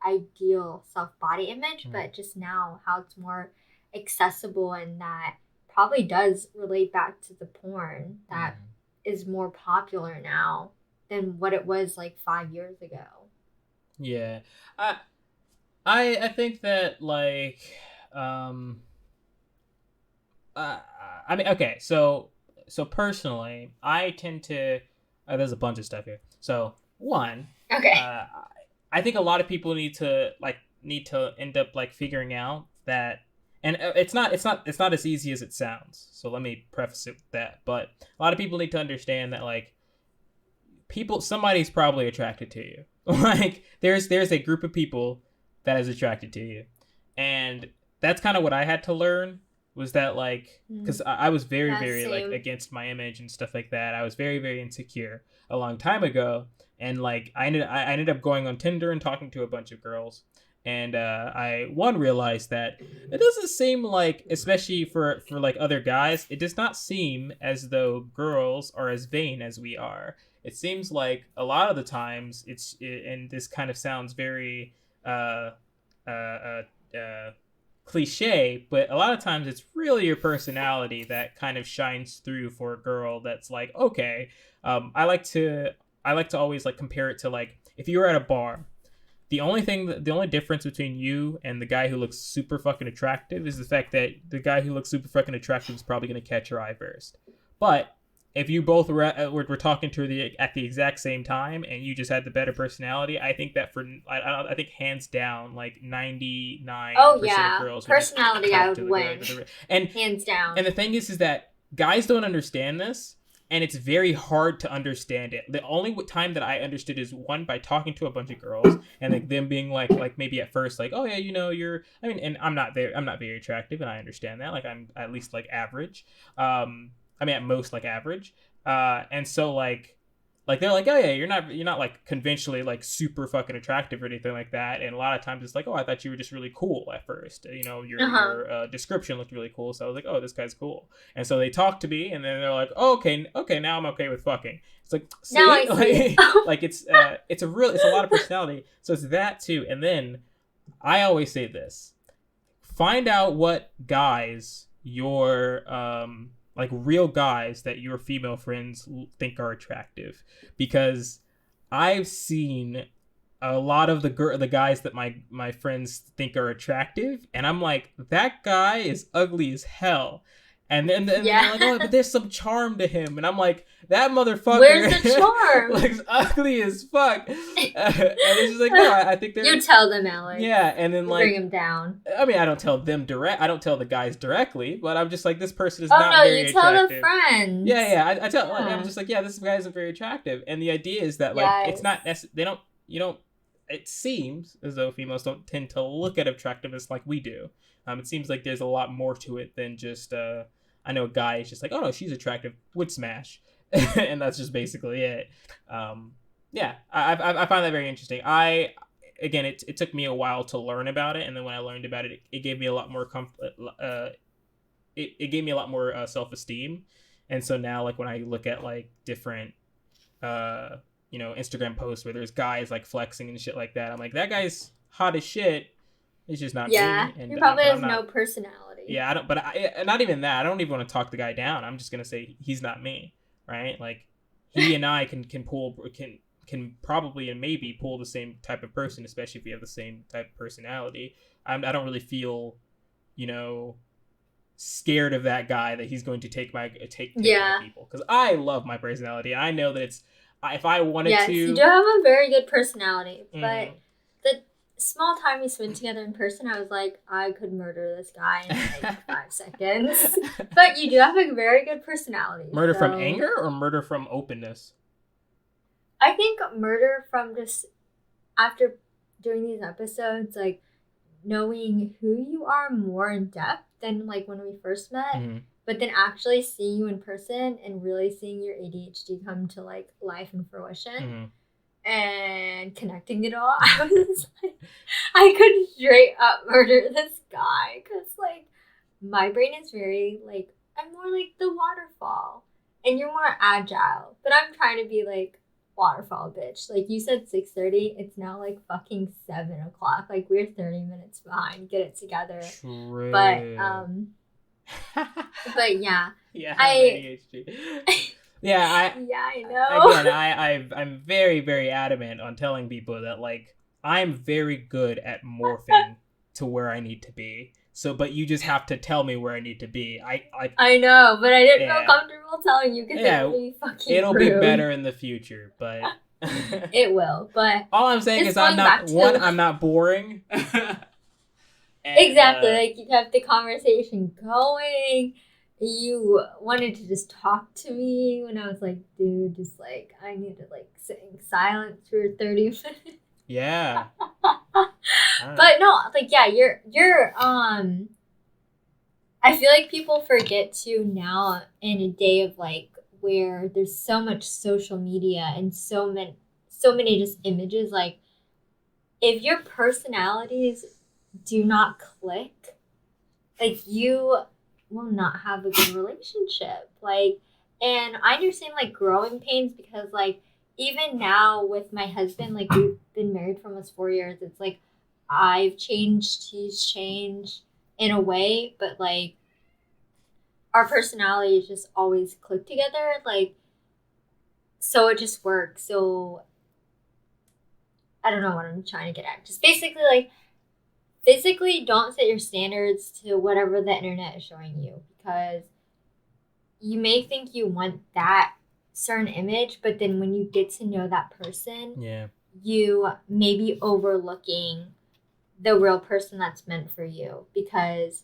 ideal self body image, but just now how it's more accessible and that probably does relate back to the porn that is more popular now than what it was like 5 years ago. Yeah. I think that like I mean, okay, so personally, I tend to. There's a bunch of stuff here. So one, Okay. I think a lot of people need to end up like figuring out that, and it's not as easy as it sounds. So let me preface it with that. But a lot of people need to understand that like somebody's probably attracted to you. Like there's a group of people that is attracted to you, and that's kind of what I had to learn. Was that like because I was very very like against my image and stuff like that. I was very very insecure a long time ago, and like I ended up going on Tinder and talking to a bunch of girls, and I realized that it doesn't seem like, especially for like other guys, it does not seem as though girls are as vain as we are. It seems like a lot of the times and this kind of sounds very cliche, but a lot of times it's really your personality that kind of shines through for a girl. That's like, okay, I like to always like compare it to like if you were at a bar. The only difference between you and the guy who looks super fucking attractive is the fact that the guy who looks super fucking attractive is probably going to catch your eye first. But if you both were talking to at the exact same time and you just had the better personality, I think that I think hands down like 99% of girls personality I would win. And hands down. And the thing is that guys don't understand this, and it's very hard to understand it. The only time that I understood is one by talking to a bunch of girls and like them being like maybe at first like, oh yeah, you know, and I'm not very attractive, and I understand that. Like I'm at least like average. I mean, at most like average. And so like they're like, oh yeah, you're not like conventionally like super fucking attractive or anything like that. And a lot of times it's like, oh, I thought you were just really cool at first. You know, your description looked really cool, so I was like, oh, this guy's cool. And so they talk to me, and then they're like, oh, okay, now I'm okay with fucking. It's like, see, now I see. Like it's a lot of personality. So it's that too. And then I always say this: find out what guys your like real guys that your female friends think are attractive, because I've seen a lot of the guys that my friends think are attractive, and I'm like, that guy is ugly as hell. And then they're like, oh, but there's some charm to him. And I'm like, that motherfucker. Where's the charm? Looks ugly as fuck. And it's just like, no, I think they're... You tell them, Alex. Yeah, and then like... bring him down. I mean, I don't tell the guys directly, but I'm just like, this person is not very attractive. Oh, no, you tell the friends. Yeah, I tell... Like, I'm just like, yeah, this guy isn't very attractive. And the idea is that, like, it's not... It seems as though females don't tend to look at attractiveness like we do. It seems like there's a lot more to it than just... I know a guy is just like, oh no, she's attractive, would smash. And that's just basically it. Yeah, I find that very interesting. Again, it took me a while to learn about it, and then when I learned about it, it gave me a lot more it gave me a lot more self-esteem. And so now, like, when I look at like different Instagram posts where there's guys like flexing and shit like that, I'm like, that guy's hot as shit. It's just not me. And he probably has no personality. Yeah, I don't. But not even that. I don't even want to talk the guy down. I'm just gonna say he's not me, right? Like, he and I can probably and maybe pull the same type of person, especially if we have the same type of personality. I don't really feel, scared of that guy that he's going to take my people, because I love my personality. I know that it's if I wanted to. You do have a very good personality, but the small time we spent together in person, I was like, I could murder this guy in like 5 seconds. But you do have a very good personality. Murder from anger or murder from openness? I think murder from just after doing these episodes, like knowing who you are more in depth than like when we first met. Mm-hmm. But then actually seeing you in person and really seeing your ADHD come to like life and fruition and connecting it all, I was like, I could straight up murder this guy because like my brain is very like, I'm more like the waterfall and you're more agile, but I'm trying to be like waterfall bitch. Like you said 6:30, it's now like fucking 7 o'clock. Like we're 30 minutes behind. Get it together. True. But yeah. Yeah, ADHD. Yeah, I know. Again, I'm very, very adamant on telling people that like I'm very good at morphing to where I need to be. So, but you just have to tell me where I need to be. I know, but I didn't feel comfortable telling you because it would be fucking it'll rude. Be better in the future, but it will. But all I'm saying is I'm not boring. Exactly, like you have the conversation going. You wanted to just talk to me when I was like, dude, just like I need to like sit in silence for 30 minutes. Yeah. But no, like yeah, you're I feel like people forget to now in a day of like where there's so much social media and so many just images, like if your personalities do not click, like you will not have a good relationship. Like, and I understand like growing pains because like even now with my husband, like we've been married for almost 4 years. It's like I've changed, he's changed in a way, but like our personalities just always click together. Like, so it just works. So I don't know what I'm trying to get at. Just basically like, don't set your standards to whatever the internet is showing you because you may think you want that certain image, but then when you get to know that person, you may be overlooking the real person that's meant for you because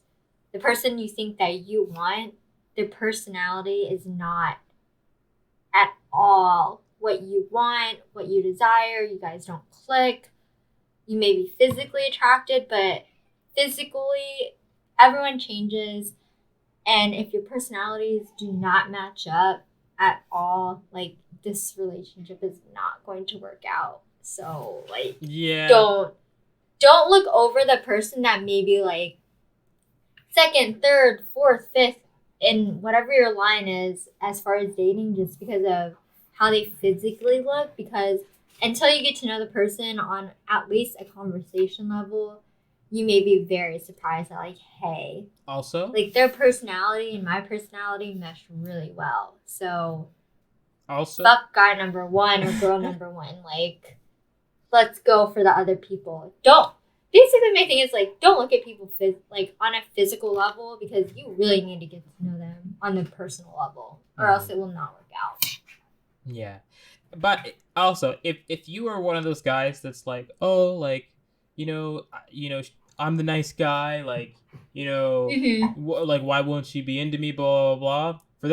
the person you think that you want, their personality is not at all what you want, what you desire. You guys don't click. You may be physically attracted, but physically, everyone changes. And if your personalities do not match up at all, like this relationship is not going to work out. So, like, don't look over the person that maybe like second, third, fourth, fifth, in whatever your line is as far as dating, just because of how they physically look. Because until you get to know the person on at least a conversation level, you may be very surprised that like, hey, also like their personality and my personality mesh really well. So also fuck guy number one or girl number one. Like, let's go for the other people. Basically my thing is like, don't look at people like on a physical level because you really need to get to know them on the personal level or else it will not work out. Yeah. But also, if you are one of those guys that's like, oh, like, you know, I'm the nice guy, like, like, why won't she be into me, blah, blah, blah. For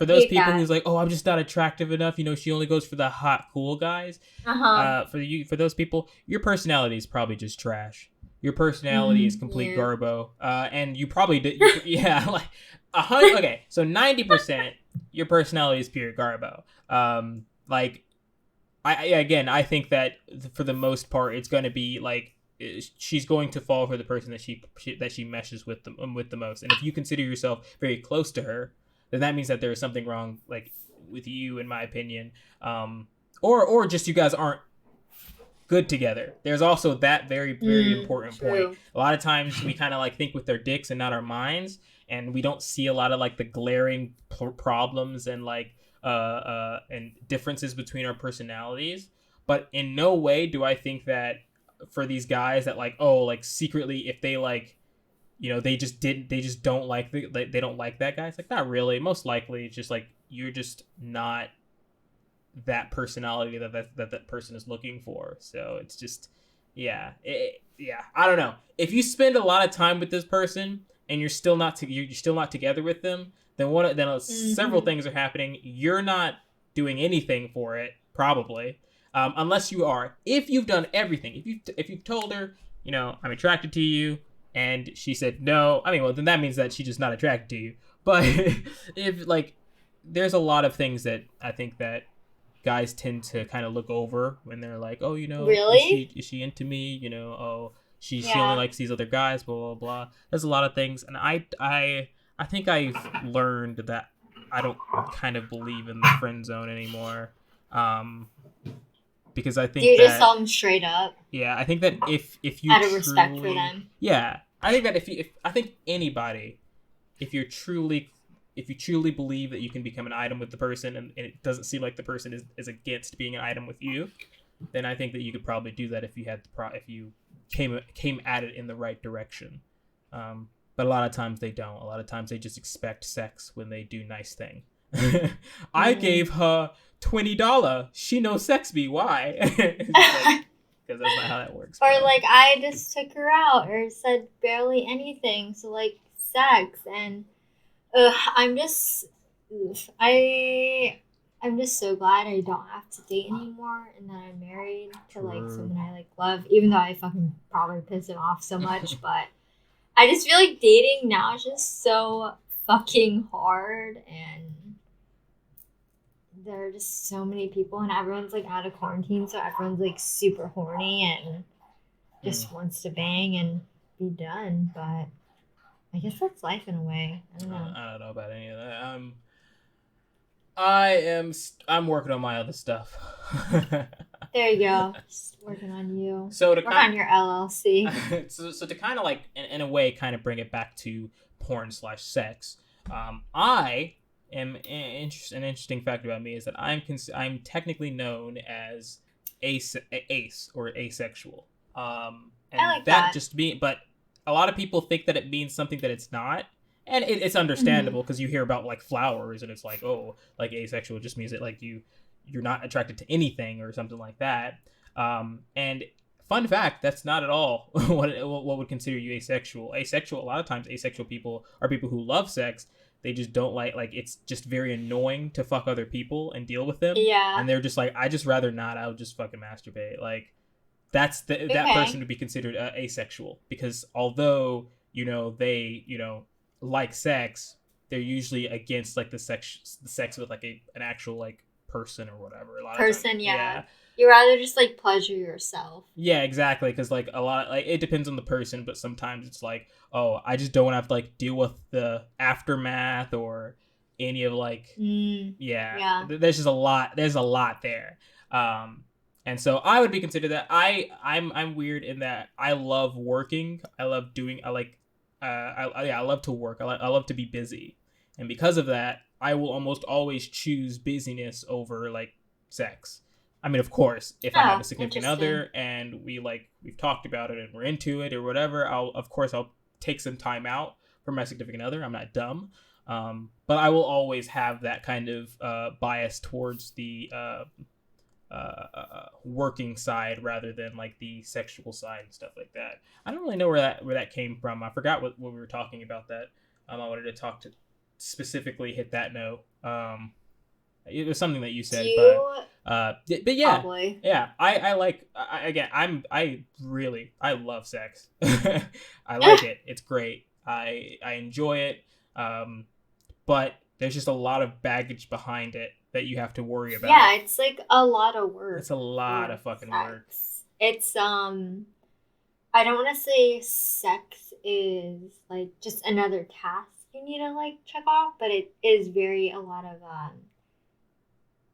those people who's like, oh, I'm just not attractive enough, she only goes for the hot, cool guys. For those people, your personality is probably just trash. Your personality is complete garbo. And you probably did, like 100. Okay, so 90% your personality is pure garbo. Like, I think that for the most part, it's going to be like she's going to fall for the person that she meshes with the most. And if you consider yourself very close to her, then that means that there is something wrong, like with you, in my opinion. Or just you guys aren't good together. There's also that very, very important point. A lot of times we kind of like think with our dicks and not our minds, and we don't see a lot of like the glaring problems and like and differences between our personalities. But in no way do I think that for these guys that like, oh, like secretly if they like, they just don't like they don't like that guy. It's like, not really. Most likely it's just like you're just not that personality that person is looking for. So it's just I don't know. If you spend a lot of time with this person and you're still not together with them, then several things are happening. You're not doing anything for it, probably, unless you are. If you've done everything, if you've told her I'm attracted to you, and she said no, I mean, well, then that means that she's just not attracted to you. But if like, there's a lot of things that I think that guys tend to kind of look over when they're like, oh, Really? is she into me? Oh, she only Yeah. likes these other guys, blah blah blah. There's a lot of things, and I think I've learned that I don't kind of believe in the friend zone anymore. Um, because I Do think you just that tell them straight up yeah, I think that if you out of respect for truly them? yeah, I think that if I think anybody, if you're truly if you truly believe that you can become an item with the person, and it doesn't seem like the person is against being an item with you, then I think that you could probably do that if you had if you came at it in the right direction. But a lot of times they don't. A lot of times they just expect sex when they do nice thing. I gave her $20. She no sex me. Why? Because that's not how that works, Or bro. like I just took her out or said barely anything. So like sex and I'm just ugh, I'm just so glad I don't have to date anymore and that I'm married to like True. someone I like love, even though I fucking probably piss him off so much, but I just feel like dating now is just so fucking hard and there are just so many people and everyone's like out of quarantine, so everyone's like super horny and Mm. just wants to bang and be done. But I guess that's life in a way. I don't know. I don't know about any of that. I'm working on my other stuff. There you go. Just working on you. So to Work kind on your LLC. so to kind of like in a way kind of bring it back to porn/sex. I am an interesting fact about me is that I'm technically known as ace or asexual. I And like that that. just me, but a lot of people think that it means something that it's not. And it's Mm-hmm. understandable because you hear about like flowers and it's like, oh, like asexual just means that like you're not attracted to anything or something like that. And fun fact, that's not at all what would consider you asexual. Asexual, a lot of times asexual people are people who love sex. They just don't like it's just very annoying to fuck other people and deal with them. Yeah. And they're just like, I just rather not. I would just fucking masturbate. Like that person Okay. would be considered asexual because although they like sex, they're usually against like the sex with like an actual like person or whatever. A lot of times, Person, yeah. yeah, You rather just like pleasure yourself. yeah, exactly. Because like a lot, like it depends on the person, but sometimes it's like, oh, I just don't want to have to like deal with the aftermath or any of like, Mm, yeah. yeah. There's just a lot. There's a lot there. Um, and so I would be considered that I'm weird in that I love working. I love doing. I like. I love to work. I love to be busy, and because of that, I will almost always choose busyness over like sex. I mean, of course, if I have a Oh, significant interesting. other and we've talked about it and we're into it or whatever, I'll take some time out for my significant other. I'm not dumb, but I will always have that kind of bias towards the working side rather than like the sexual side and stuff like that. I don't really know where that came from. I forgot what we were talking about that. I wanted to talk to specifically hit that note. It was something that you Do said, you but yeah, probably yeah. I like again. I love sex. I like it. It's great. I enjoy it. Um, but there's just a lot of baggage behind it that you have to worry yeah, about. it's like a lot of It's work a lot for of fucking work. sex. It's I don't want to say sex is like just another task you need to like check off, but it is very a lot of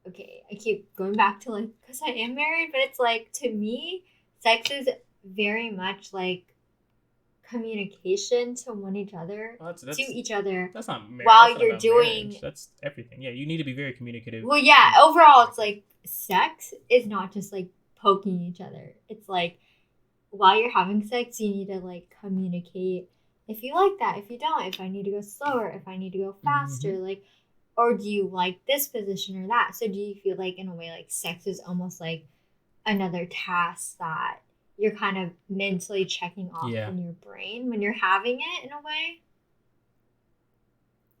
okay, I keep going back to like cuz I am married, but it's like to me sex is very much like communication to one each other Well, to each other that's not marriage. while That's not you're about marriage. doing That's everything. Yeah, you need to be very communicative. well, yeah, overall, it's like sex is not just like poking each other. It's like while you're having sex, you need to like communicate if you like that, if you don't, if I need to go slower, if I need to go faster, Mm-hmm. like, or do you like this position or that? So, do you feel like, in a way, like sex is almost like another task that you're kind of mentally checking off Yeah. in your brain when you're having it in a way?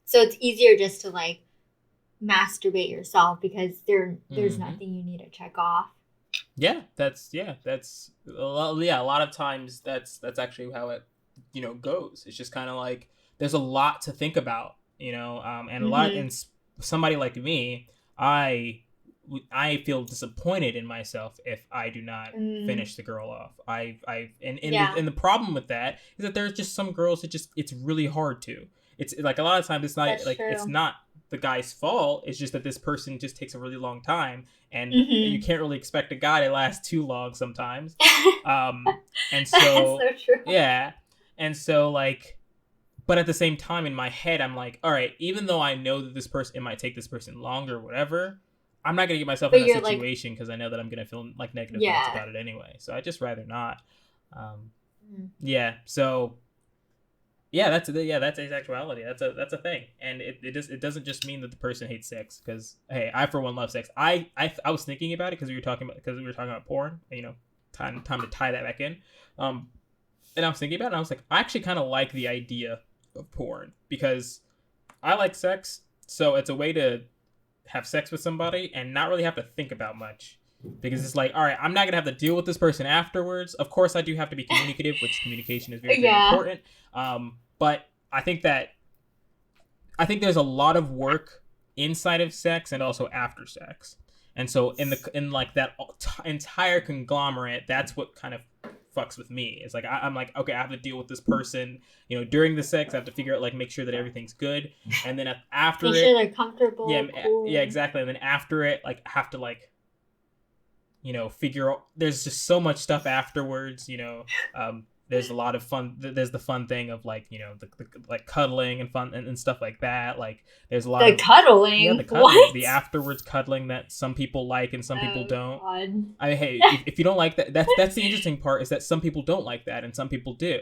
So, it's easier just to like masturbate yourself because there's Mm-hmm. nothing you need to check off. that's a lot of times that's actually how it goes. It's just kind of like there's a lot to think about, and a lot Mm-hmm. and somebody like me, I I feel disappointed in myself if I do not Mm, finish the girl off. I yeah, and the problem with that is that there's just some girls that just it's really hard to. It's like a lot of times that's it's true. not the guy's fault. It's just that this person just takes a really long time, and you Mm-hmm. can't really expect a guy to last too long sometimes. And That's so so true. yeah, and so like, but at the same time in my head I'm like, all right, even though I know that this person, it might take this person longer or whatever, I'm not gonna get myself in But that you're like, situation because I know that I'm gonna feel like negative thoughts yeah. about it anyway, so I just rather not. um Mm. yeah, so yeah, that's asexuality. That's a thing, and it doesn't just mean that the person hates sex. Because hey, I for one love sex. I was thinking about it because we were talking about porn. Time to tie that back in. Um, and I was thinking about it, and I was like, I actually kind of like the idea of porn because I like sex, so it's a way to have sex with somebody and not really have to think about much. Because it's like, all right, I'm not gonna have to deal with this person afterwards. Of course, I do have to be communicative, which communication is very, very Yeah. important. But I think there's a lot of work inside of sex and also after sex. And so in like that entire conglomerate, that's what kind of fucks with me. It's like I'm like, okay, I have to deal with this person, during the sex. I have to figure out, like, make sure that everything's good, and then Make after sure it, they're comfortable, yeah, cool. exactly. And then after it, like, have to, like, figure out. There's just so much stuff afterwards. There's a lot of fun. There's the fun thing of, like, the like cuddling and fun and stuff like that. Like, there's a lot The of, yeah, the cuddling. cuddling, What? the afterwards cuddling that some people like and some people Oh don't. God. I mean, hey, if you don't like that, that's the interesting part, is that some people don't like that and some people do.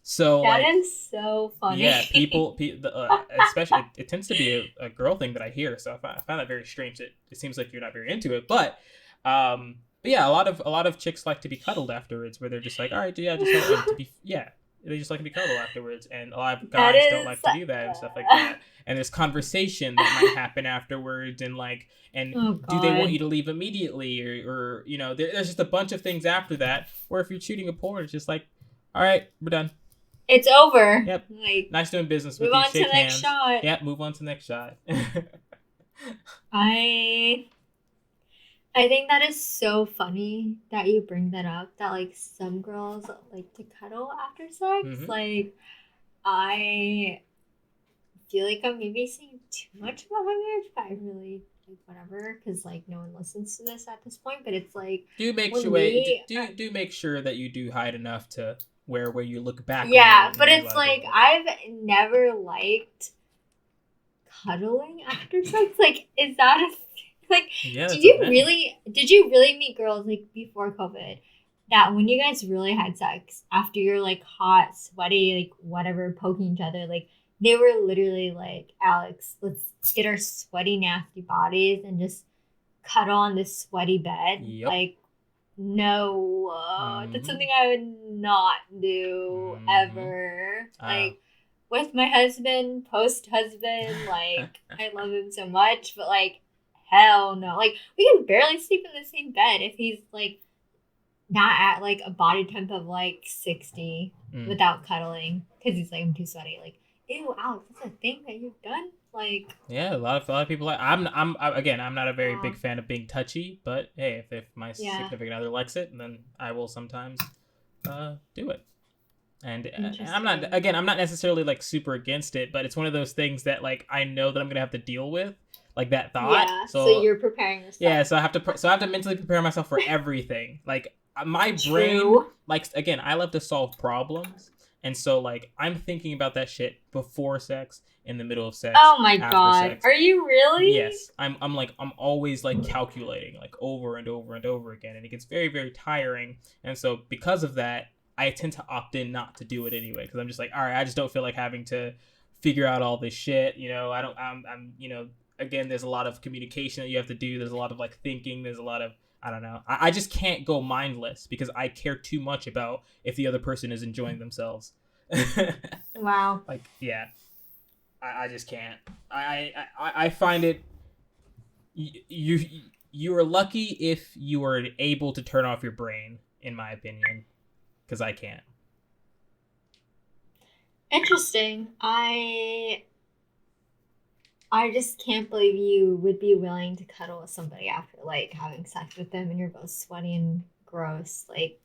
So, That like, is so yeah, funny. especially it tends to be a girl thing that I hear. So I find that very strange. It seems like you're not very into it, but yeah, a lot of chicks like to be cuddled afterwards, where they're just like, all right, yeah, just and to be, yeah, they just like to be cuddled afterwards, and a lot of That guys don't is. like to do that and stuff like that. And there's conversation that might happen afterwards, and like, and Oh do they want God. you to leave immediately, or there's just a bunch of things after that. Where if you're shooting a porn, it's just like, all right, we're done. It's over. Yep. Like, Nice doing business move with you. on to Shake the next hands. shot. Yep. Move on to the next shot. I I think that is so funny that you bring that up. That like some girls like to cuddle after sex. Mm-hmm. Like I feel like I'm maybe saying too much about my marriage, but I really like whatever because like no one listens to this at this point. But it's like Do make sure when wait, we are, do make sure that you do hide enough to where you look back on yeah, it and but you're it's allowed to like enjoy it. I've never liked cuddling after sex. Like, is that a like? Yeah, Did that's a you thing. really? Did you really meet girls like before COVID? That when you guys really had sex after you're like hot, sweaty, like whatever, poking each other, like they were literally like, Alex, let's get our sweaty, nasty bodies and just cuddle on this sweaty bed. Yep. Like, no, that's Mm-hmm. something I would not do Mm-hmm. ever. Uh, Like, with my husband, post husband, like, I love him so much, but like, hell no. Like, we can barely sleep in the same bed if he's like not at like a body temp of like 60 mm. without cuddling because he's like, I'm too sweaty. Like, ew, Alex, that's a thing that you've done? Like, Yeah, a lot of people like. Again, I'm not a very yeah, big fan of being touchy, but hey, if my yeah, significant other likes it, then I will sometimes do it. And interesting. I'm not necessarily like super against it, but it's one of those things that, like, I know that I'm gonna have to deal with, like, that thought. Yeah, so So you're preparing yeah, yourself. so I have to mentally prepare myself for everything. Like, my brain, True. like, again, I love to solve problems, and so, like, I'm thinking about that shit before sex, in the middle of sex, Oh my after god. sex. Are you really? Yes, I'm always, like, calculating, like, over and over and over again, and it gets very, very tiring. And so because of that, I tend to opt in not to do it anyway, because I'm just like, all right, I just don't feel like having to figure out all this shit. I don't. I'm again, there's a lot of communication that you have to do. There's a lot of, like, thinking. There's a lot of, I don't know. I just can't go mindless because I care too much about if the other person is enjoying themselves. Wow. Like, yeah, I just can't. I find it, you you are lucky if you are able to turn off your brain, in my opinion, because I can't. Interesting. I just can't believe you would be willing to cuddle with somebody after like having sex with them and you're both sweaty and gross. Like,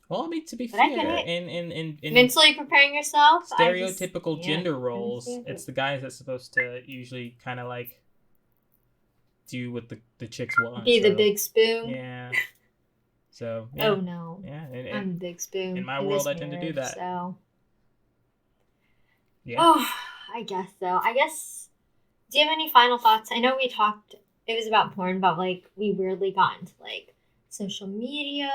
well, I mean, to be but I get fair, it. in Mentally preparing yourself. stereotypical I gender roles, understand it's it. the guys that's supposed to usually kind of like do what the chicks want. Be the So, big spoon. yeah. So, yeah. Oh no. Yeah. I'm the big spoon in my in world, this I tend to do marriage, that. so. Yeah. Oh, I guess so. I guess. Do you have any final thoughts? I know we talked. It was about porn, but like we weirdly got into like social media,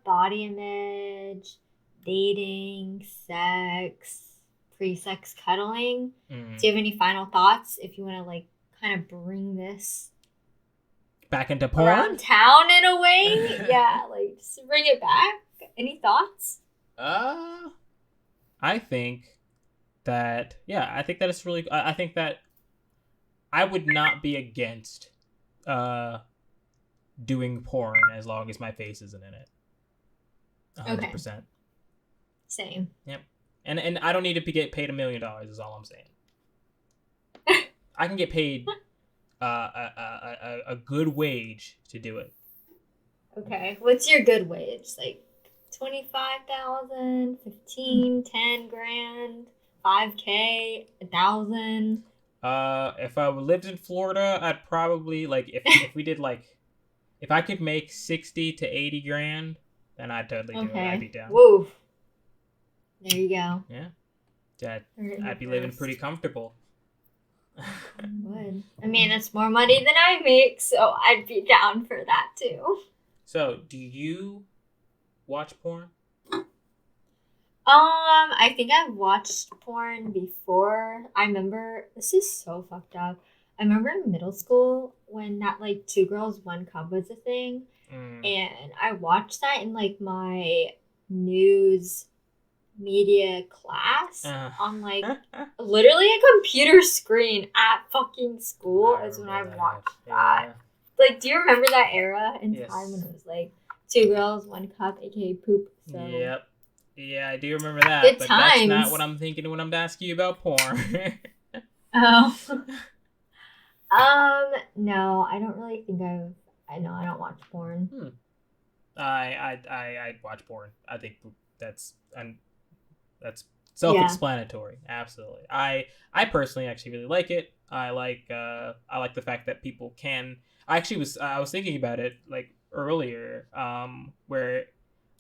body image, dating, sex, pre-sex cuddling. Mm. Do you have any final thoughts? If you want to like kind of bring this back into porn around town in a way, yeah, like just bring it back. Any thoughts? I think that I think that it's really. I think that I would not be against doing porn as long as my face isn't in it. 100%. Okay. Same. Yep. And I don't need to get paid $1 million. Is all I'm saying. I can get paid a good wage to do it. Okay. What's your good wage? Like 25,000, 15, 10 grand, 5K, 1,000. If I lived in Florida, I'd probably like if we did like if I could make 60 to 80 grand, then I'd totally do it. I'd be down. Woo. There you go. Yeah. I'd be living pretty comfortable. Would. I mean, that's more money than I make, so I'd be down for that too. So, do you watch porn? I think I've watched porn before. I remember, this is so fucked up. I remember in middle school when that like 2 girls 1 cup was a thing, and I watched that in like my news media class on like literally a computer screen at fucking school is when I watched that. Like, do you remember that era in time when it was like 2 girls 1 cup, aka poop? So. Yep. Yeah, I do remember that. Good but times. That's not what I'm thinking when I'm asking you about porn. Oh. No, I don't really think I don't watch porn. I watch porn. I think that's self-explanatory. Yeah. Absolutely. I personally actually really like it. I like the fact that people can. I was thinking about it like earlier, where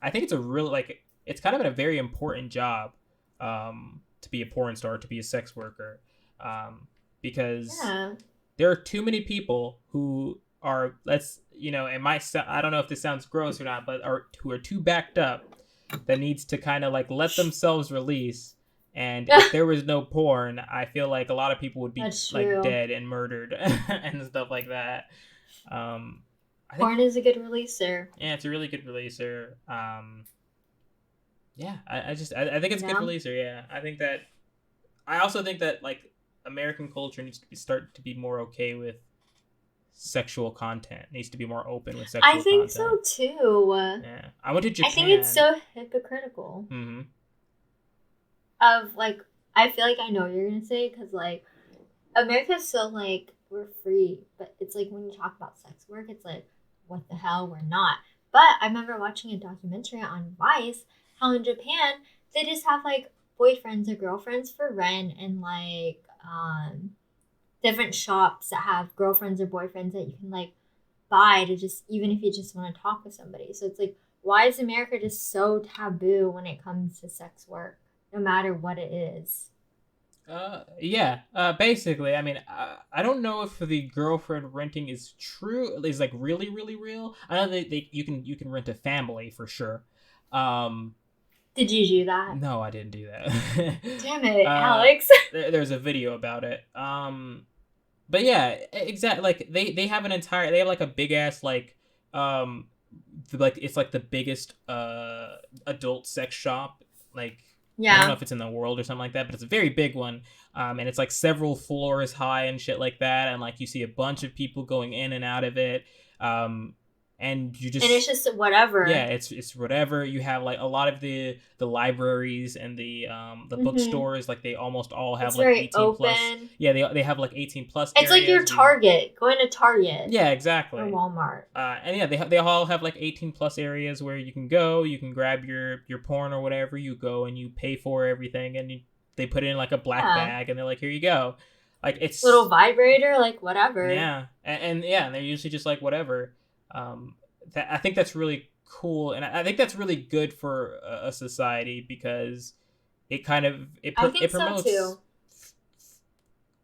I think it's a real like it's kind of a very important job, to be a porn star, to be a sex worker, because there are too many people who are I don't know if this sounds gross or not, but who are too backed up that needs to kind of like let themselves release. And if there was no porn, I feel like a lot of people would be like dead and murdered and stuff like that. Porn is a good releaser. Yeah, it's a really good releaser. Yeah, I think it's a good releaser. Yeah, I also think that like American culture needs to start to be more okay with sexual content. Needs to be more open with sexual content. I think so too. Yeah, I went to Japan. I think it's so hypocritical. Mm-hmm. Of like, I feel like I know what you're gonna say, because like America's so like we're free, but it's like when you talk about sex work, it's like what the hell, we're not. But I remember watching a documentary on Vice how in Japan they just have like boyfriends or girlfriends for rent, and like different shops that have girlfriends or boyfriends that you can like buy to just, even if you just want to talk with somebody. So it's like, why is America just so taboo when it comes to sex work, no matter what it is? Basically, I mean, I don't know if the girlfriend renting is true, is like really, really real. I know that you can rent a family for sure. Did you do that? No, I didn't do that. Damn it, Alex. There's a video about it. But yeah, exactly. Like they have like a big ass like like it's like the biggest adult sex shop like I don't know Yeah. if it's in the world or something like that, but it's a very big one. And it's like several floors high and shit like that. And like you see a bunch of people going in and out of it. Um, and you And it's just just whatever. yeah, it's whatever. You have like a lot of the libraries and the Mm-hmm. bookstores, like they almost all have It's like very 18 plus. open. Yeah, they have like 18 plus It's like your areas where you, Target, going to Target yeah, or exactly. Walmart. And yeah, they all have like 18 plus areas where you can go, you can grab your porn or whatever, you go and you pay for everything, and they put it in like a black Yeah. bag, and they're like, here you go. Like Little it's vibrator, like whatever. yeah, and yeah, and they're usually just like whatever. That I think that's really cool, and I think that's really good for a society because it kind of I think it so promotes too.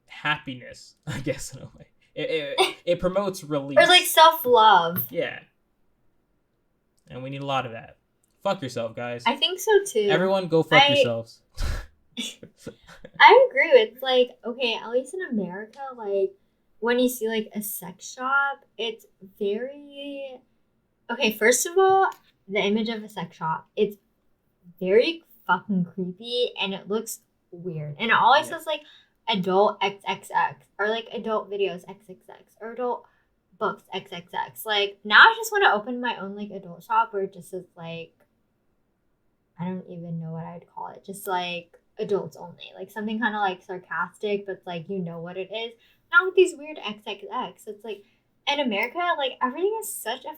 happiness, I guess in a way. It promotes Or like release. self-love. Yeah, and we need a lot of that. Fuck yourself, guys. I think so too. Everyone, go fuck I yourselves. I agree with like okay, at least in America, like when you see like a sex shop, it's very okay. First of all, the image of a sex shop, it's very fucking creepy and it looks weird. And it always Yeah. says like adult XXX or like adult videos XXX or adult books XXX. Like now I just want to open my own like adult shop where it just says like I don't even know what I'd call it. Just like adults only. Like something kind of like sarcastic, but like you know what it is. Not with these weird XXX. It's like in America, like everything is such a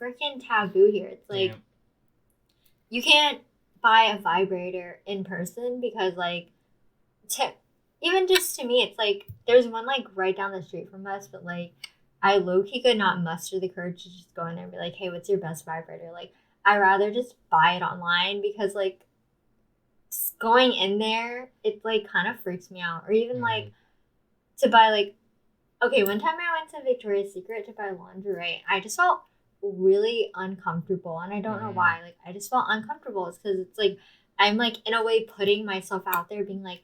freaking taboo here. It's like Yeah. you can't buy a vibrator in person because like to even just to me it's like there's one like right down the street from us, but like I low-key could not muster the courage to just go in there and be like, hey, what's your best vibrator? Like I rather just buy it online because like going in there it like kind of freaks me out. Or even like to buy like okay, one time I went to Victoria's Secret to buy lingerie. I just felt really uncomfortable, and I don't know why. Like, I just felt uncomfortable. It's because it's like I'm like in a way putting myself out there, being like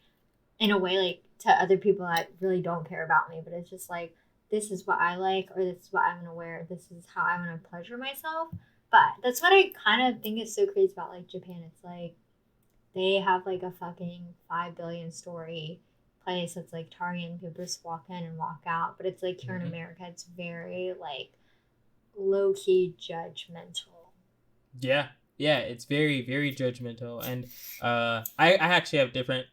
in a way like to other people that really don't care about me. But it's just like this is what I like, or this is what I'm gonna wear. This is how I want to pleasure myself. But that's what I kind of think is so crazy about like Japan. It's like they have like a fucking 5 billion story place that's like Target and people just walk in and walk out. But it's like here in America, it's very like low key judgmental. Yeah, yeah, it's very very judgmental, and I actually have different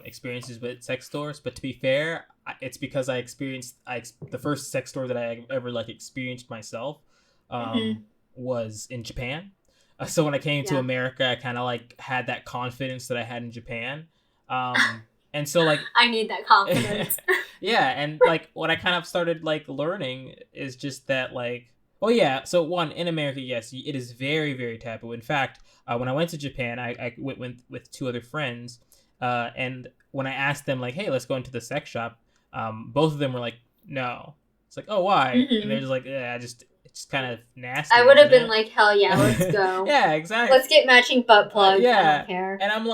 experiences with sex stores, but to be fair, it's because I experienced the first sex store that I ever like experienced myself Mm-hmm. was in Japan. So when I came to Yeah. America, I kind of like had that confidence that I had in Japan, and so like I need that confidence. yeah, and like what I kind of started like learning is just that like well yeah, so one in America, yes, it is very very taboo. In fact, when I went to Japan, I went with two other friends, and when I asked them like, hey, let's go into the sex shop, both of them were like, no. It's like, oh, why? And they're Mm-hmm. just like, yeah, it's kind of I nasty, would have isn't been it? like, hell yeah, let's go. Yeah, exactly. Let's get matching butt plugs. I don't Yeah, care. and I'm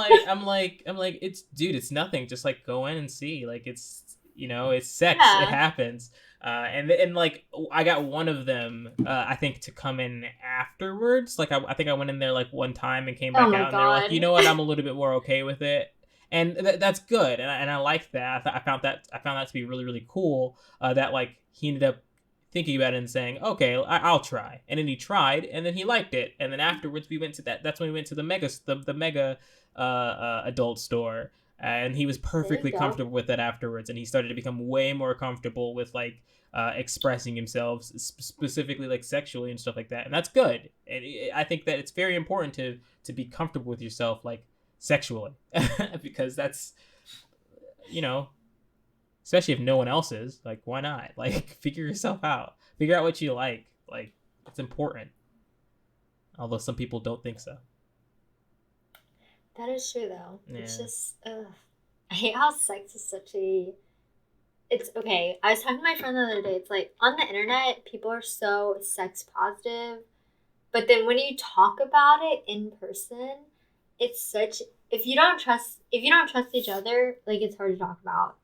like, it's dude, it's nothing. Just like go in and see. Like it's it's sex. It Yeah. happens. And like I got one of them, I think to come in afterwards. Like I think I went in there like one time and came Oh back my out, and they were like, god. you know what, I'm a little bit more okay with it. And that's good, and I like that. I found that to be really really cool. That like he ended up thinking about it and saying, "Okay, I'll try." And then he tried, and then he liked it. And then afterwards, we went to that. That's when we went to the mega adult store, and he was There you perfectly go. comfortable with it afterwards. And he started to become way more comfortable with like expressing himself, specifically like sexually and stuff like that. And that's good. And I think that it's very important to be comfortable with yourself, like sexually, because that's you know especially if no one else is. Like, why not? Like, figure yourself out. Figure out what you like. Like, it's important. Although some people don't think so. That is true though. It's Yeah. just, I hate how sex is such a. It's okay. I was talking to my friend the other day. It's like on the internet, people are so sex positive, but then when you talk about it in person, it's such. If you don't trust each other, like it's hard to talk about.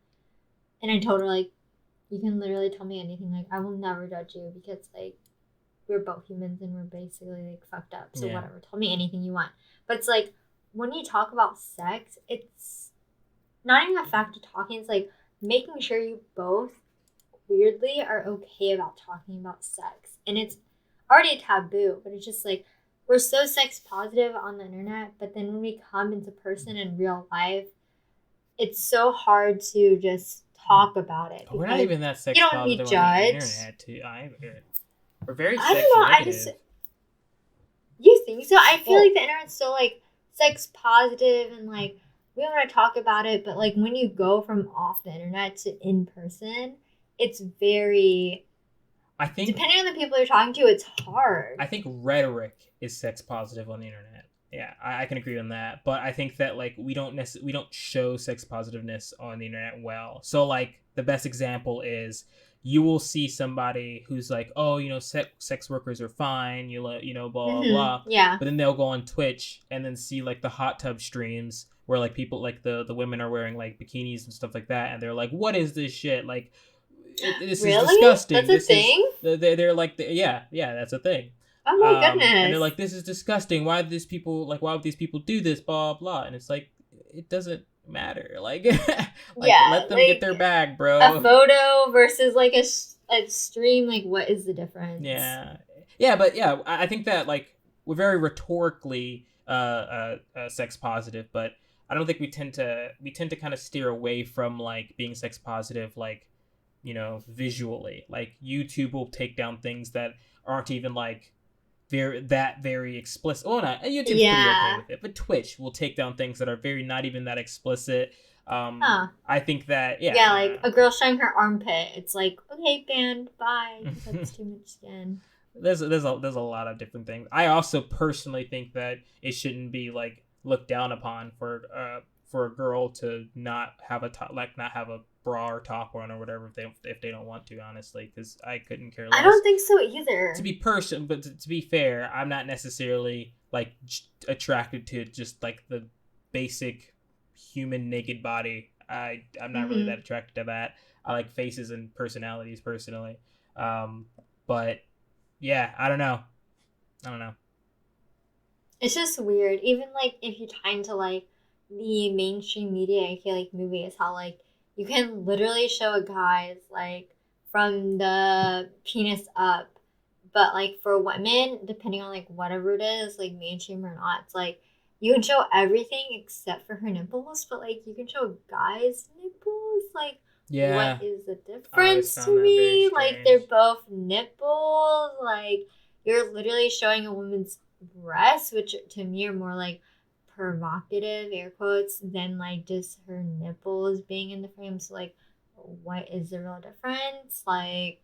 And I told her like, you can literally tell me anything. Like I will never judge you because like we're both humans and we're basically like fucked up. So Yeah. whatever. Tell me anything you want. But it's like when you talk about sex, it's not even the fact of talking. It's like making sure you both weirdly are okay about talking about sex. And it's already a taboo, but it's just like we're so sex positive on the internet, but then when we come into person in real life, it's so hard to just talk about it. We're not even that sex you don't be positive on the judged. internet too either. We're very I sex don't know. negative. You think so? I feel like the internet's so like sex positive and like we want to talk about it, but like when you go from off the internet to in person, it's very. I think depending on the people you're talking to, it's hard. I think rhetoric is sex positive on the internet. Yeah, I can agree on that. But I think that like we don't show sex positiveness on the internet well. So like the best example is you will see somebody who's like, oh, you know, sex workers are fine, you know, blah blah blah. Yeah. But then they'll go on Twitch and then see like the hot tub streams where like people like the women are wearing like bikinis and stuff like that, and they're like, what is this shit? Like, this really? is disgusting. That's a thing? They're like, yeah, that's a thing. Oh my goodness! And they're like, this is disgusting. Why would these people do this? Blah blah. And it's like, it doesn't matter. Like, let them get their bag, bro. A photo versus like a stream. Like, what is the difference? Yeah, but yeah, I think that like we're very rhetorically sex positive, but I don't think we tend to kind of steer away from like being sex positive, like, you know, visually. Like YouTube will take down things that aren't even like very explicit. Oh, not YouTube's pretty okay with it, but Twitch will take down things that are not even that explicit. I think that like a girl showing her armpit. It's like, okay, banned. Bye. That's too much skin. There's a lot of different things. I also personally think that it shouldn't be like looked down upon for a girl to not have not have a bra or top on or whatever if they don't want to, honestly, because I couldn't care less. I don't think so either. But to be fair, I'm not necessarily like attracted to just like the basic human naked body. I'm not really that attracted to that. I like faces and personalities personally. But yeah, I don't know. It's just weird. Even like if you tie into like the mainstream media, I feel like movies, how like you can literally show a guy's like from the penis up, but like for women, depending on like whatever it is, like mainstream or not, it's like you can show everything except for her nipples, but like you can show guys' nipples. Like, what is the difference to me? Like, they're both nipples. Like, you're literally showing a woman's breasts, which to me are more like provocative, air quotes, than like just her nipples being in the frame. So like, what is the real difference? Like,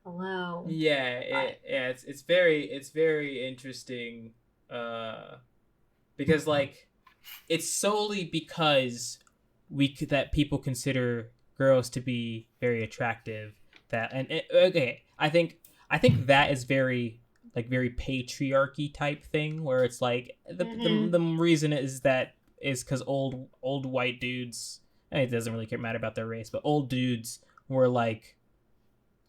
hello. It's very interesting, because like it's solely because that people consider girls to be very attractive, I think that is very like very patriarchy type thing, where it's like the reason is because old white dudes, and it doesn't really matter about their race, but old dudes were like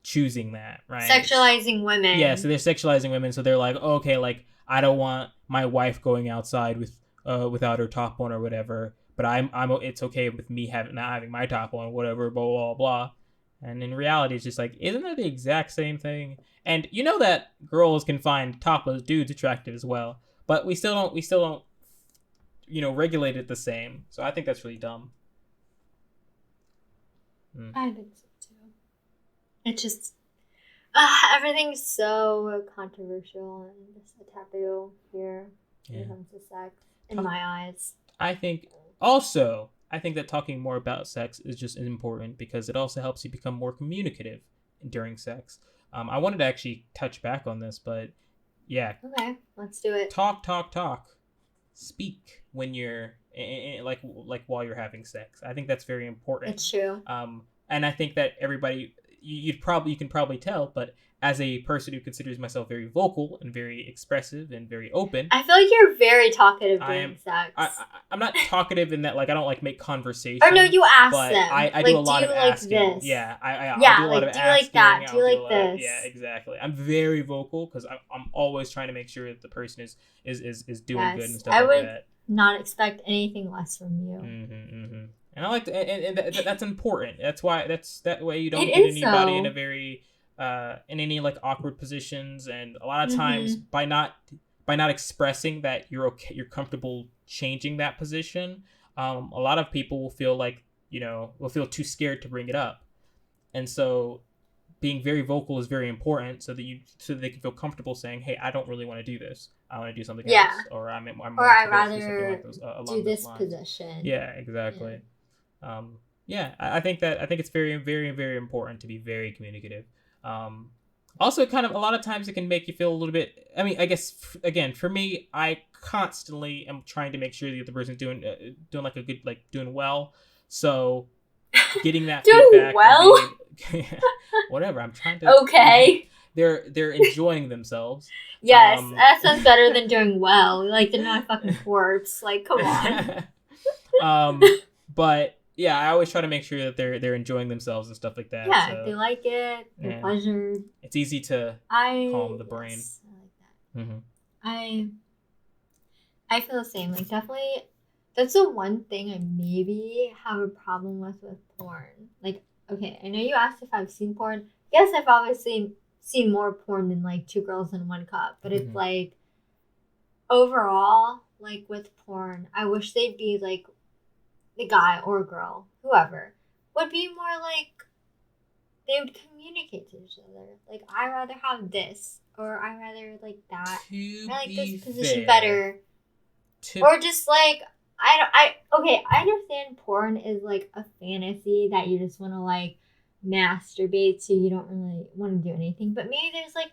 choosing that, right? Sexualizing women. Yeah, so they're sexualizing women, so they're like, oh, okay, like I don't want my wife going outside without her top on or whatever, but it's okay with me not having my top on, whatever, blah blah blah. And in reality, it's just like, isn't that the exact same thing? And you know that girls can find topless dudes attractive as well, but we still don't, you know, regulate it the same. So I think that's really dumb. I think so too. It's just everything's so controversial and just a taboo here when it comes to sex, in my eyes. I think that talking more about sex is just important because it also helps you become more communicative during sex. I wanted to actually touch back on this, but yeah. Okay, let's do it. Talk. Speak when you're like while you're having sex. I think that's very important. It's true. And I think that everybody, you can probably tell, but as a person who considers myself very vocal and very expressive and very open, I feel like you're very talkative during sex. I'm not talkative in that, like, I don't like make conversation. Or no, you ask but them. I do a lot of asking. This? Yeah, I'll do a lot of asking. Do you like that? Do you like this? Yeah, exactly. I'm very vocal because I'm always trying to make sure that the person is doing good and stuff like that. not expect anything less from you. And I like to, and that's important. That's why that way you don't It get is anybody in so. a very in any like awkward positions. And a lot of times by not expressing that you're okay, you're comfortable changing that position, a lot of people will feel like, will feel too scared to bring it up. And so being very vocal is very important, so that they can feel comfortable saying, "Hey, I don't really want to do this. I want to do something else," or I'm or willing I'd to do something rather like those do along those this lines. position. Yeah, exactly. I think it's very, very, very important to be very communicative. Also, kind of a lot of times it can make you feel a little bit. I mean, I guess again for me, I constantly am trying to make sure that the person's doing like a good, like doing well. So getting that doing feedback well. Whatever. I'm trying to. Okay. They're enjoying themselves. Yes, that sounds better than doing well. Like they're not a fucking corpse. Like, come on. But yeah, I always try to make sure that they're enjoing themselves and stuff like that. Yeah, so, they like it. They're pleasured. It's easy to calm the brain. Yes, I like that. I feel the same. Like definitely, that's the one thing I maybe have a problem with porn. Like, okay, I know you asked if I've seen porn. Yes, I've obviously seen more porn than like Two Girls in One Cup, but it's like overall, like with porn, I wish they'd be like the guy or girl, whoever, would be more like they would communicate to each other. Like, I rather have this, or I rather like that. I like this position better. Or just like I understand porn is like a fantasy that you just want to like masturbate, so you don't really want to do anything. But maybe there's like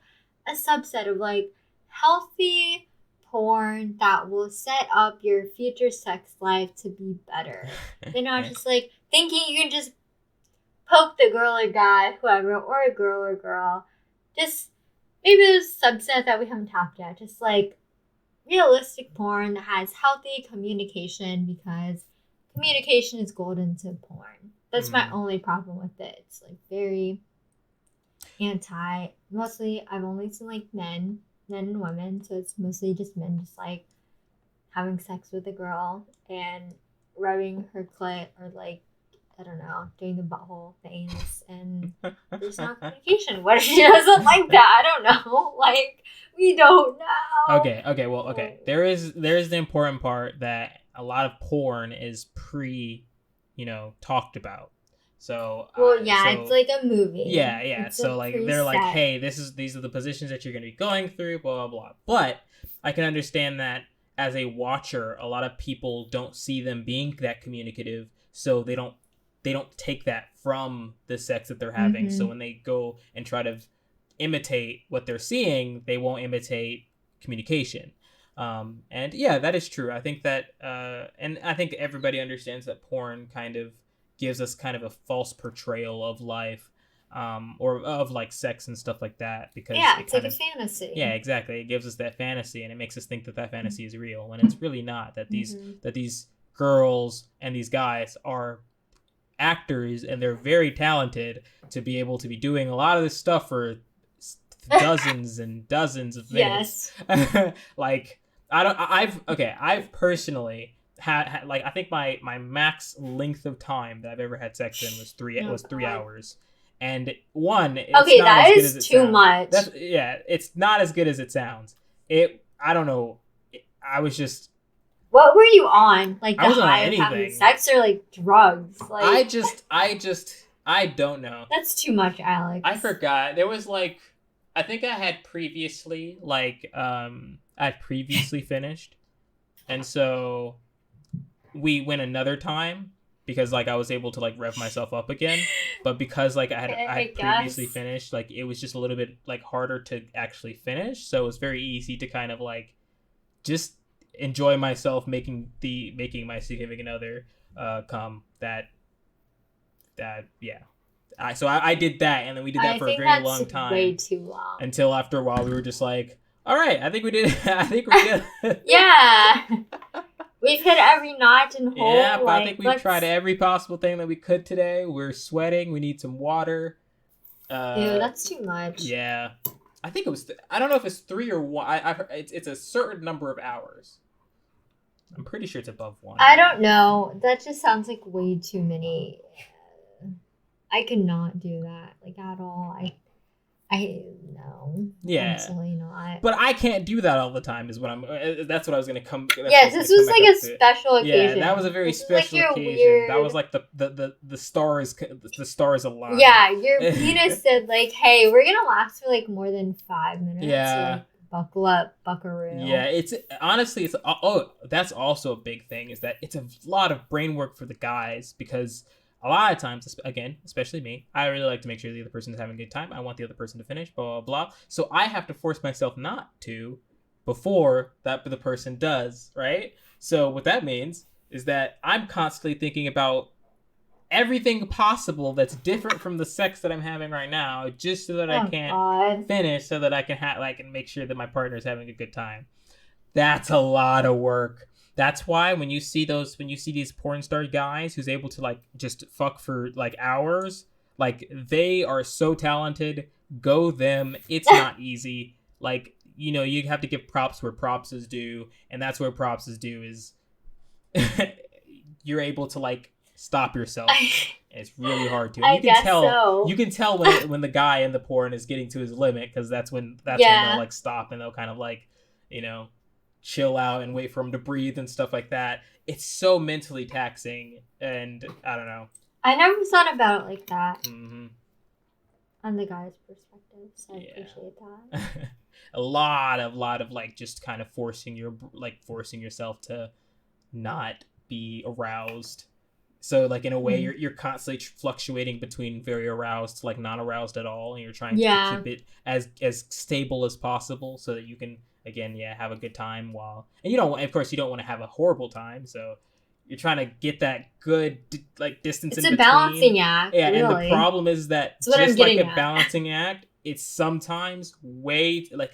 a subset of like healthy porn that will set up your future sex life to be better. They're not just like thinking you can just poke the girl or guy, whoever, or a girl. Just maybe there's a subset that we haven't tapped yet. Just like realistic porn that has healthy communication, because communication is golden to porn. That's my only problem with it. It's like very mostly I've only seen like men and women, so it's mostly just men just like having sex with a girl and rubbing her clit, or like, I don't know, doing the butthole things, and there's no communication. What if she doesn't like that? I don't know. Like, we don't know. Okay. Well, okay. There is the important part that a lot of porn is talked about. So it's like a movie. Yeah. It's so like they're like, hey, these are the positions that you're going to be going through, blah blah blah. But I can understand that as a watcher, a lot of people don't see them being that communicative, so they don't take that from the sex that they're having. So when they go and try to imitate what they're seeing, they won't imitate communication. And yeah, that is true. I think that and I think everybody understands that porn kind of gives us kind of a false portrayal of life, or of like sex and stuff like that, because it's like a fantasy. Yeah, exactly. It gives us that fantasy, and it makes us think that fantasy is real, when it's really not. That these girls and these guys are actors, and they're very talented to be able to be doing a lot of this stuff for dozens and dozens of minutes. Yes. Like, I've personally had like, I think my max length of time that I've ever had sex in was 3 hours. And one, it's not that as good is as it too sounds. Much. It's not as good as it sounds. I don't know. I was just. What were you on? Like the I wasn't high on of anything. having sex, or like drugs? Like, I don't know. That's too much, Alex. I forgot. There was like, I think I had previously finished, and so we went another time, because like I was able to like rev myself up again, but because like I had previously finished, like it was just a little bit like harder to actually finish, so it was very easy to kind of like just enjoy myself making my significant other come. I did that, and then we did that for a very long time. Way too long. Until after a while we were just like, all right, I think we did. I think we're good. Yeah. We've hit every notch and hole. Yeah, but I think we've tried every possible thing that we could today. We're sweating. We need some water. Ew, that's too much. Yeah. I think it was. I don't know if it's 3 or 1. It's a certain number of hours. I'm pretty sure it's above 1. I don't know. That just sounds like way too many. I could not do that like at all. I no. Yeah. Absolutely not. But I can't do that all the time. Is what I'm. That's what I was gonna come. Yes, this was like a special occasion. Yeah, that was a very special occasion. Weird... That was like the stars aligned. Yeah, your penis said like, "Hey, we're gonna last for like more than 5 minutes." Yeah. So, like, buckle up, buckaroo. Yeah, it's honestly, it's that's also a big thing, is that it's a lot of brain work for the guys, because a lot of times, again, especially me, I really like to make sure the other person is having a good time. I want the other person to finish, blah, blah, blah. So I have to force myself not to before that the person does, right? So what that means is that I'm constantly thinking about everything possible that's different from the sex that I'm having right now, just so that I can't finish, so that I can make sure that my partner is having a good time. That's a lot of work. That's why when you see these porn star guys who's able to like just fuck for like hours, like they are so talented. Go them. It's not easy. Like, you know, you have to give props where props is due, and that's where props is due is you're able to like stop yourself. It's really hard to. And you can tell when the guy in the porn is getting to his limit, because that's when they'll like stop, and they'll kind of like, you know, chill out and wait for him to breathe and stuff like that. It's so mentally taxing, and I don't know. I never thought about it like that. Mm-hmm. On the guy's perspective, so I appreciate that. a lot of like just kind of forcing yourself to not be aroused. So like in a way, you're constantly fluctuating between very aroused to like not aroused at all, and you're trying to keep it as stable as possible, so that you can again have a good time and you don't want to have a horrible time, so you're trying to get that good like distance in between. It's a balancing act. Yeah, really. And the problem is that just like a balancing act, it's sometimes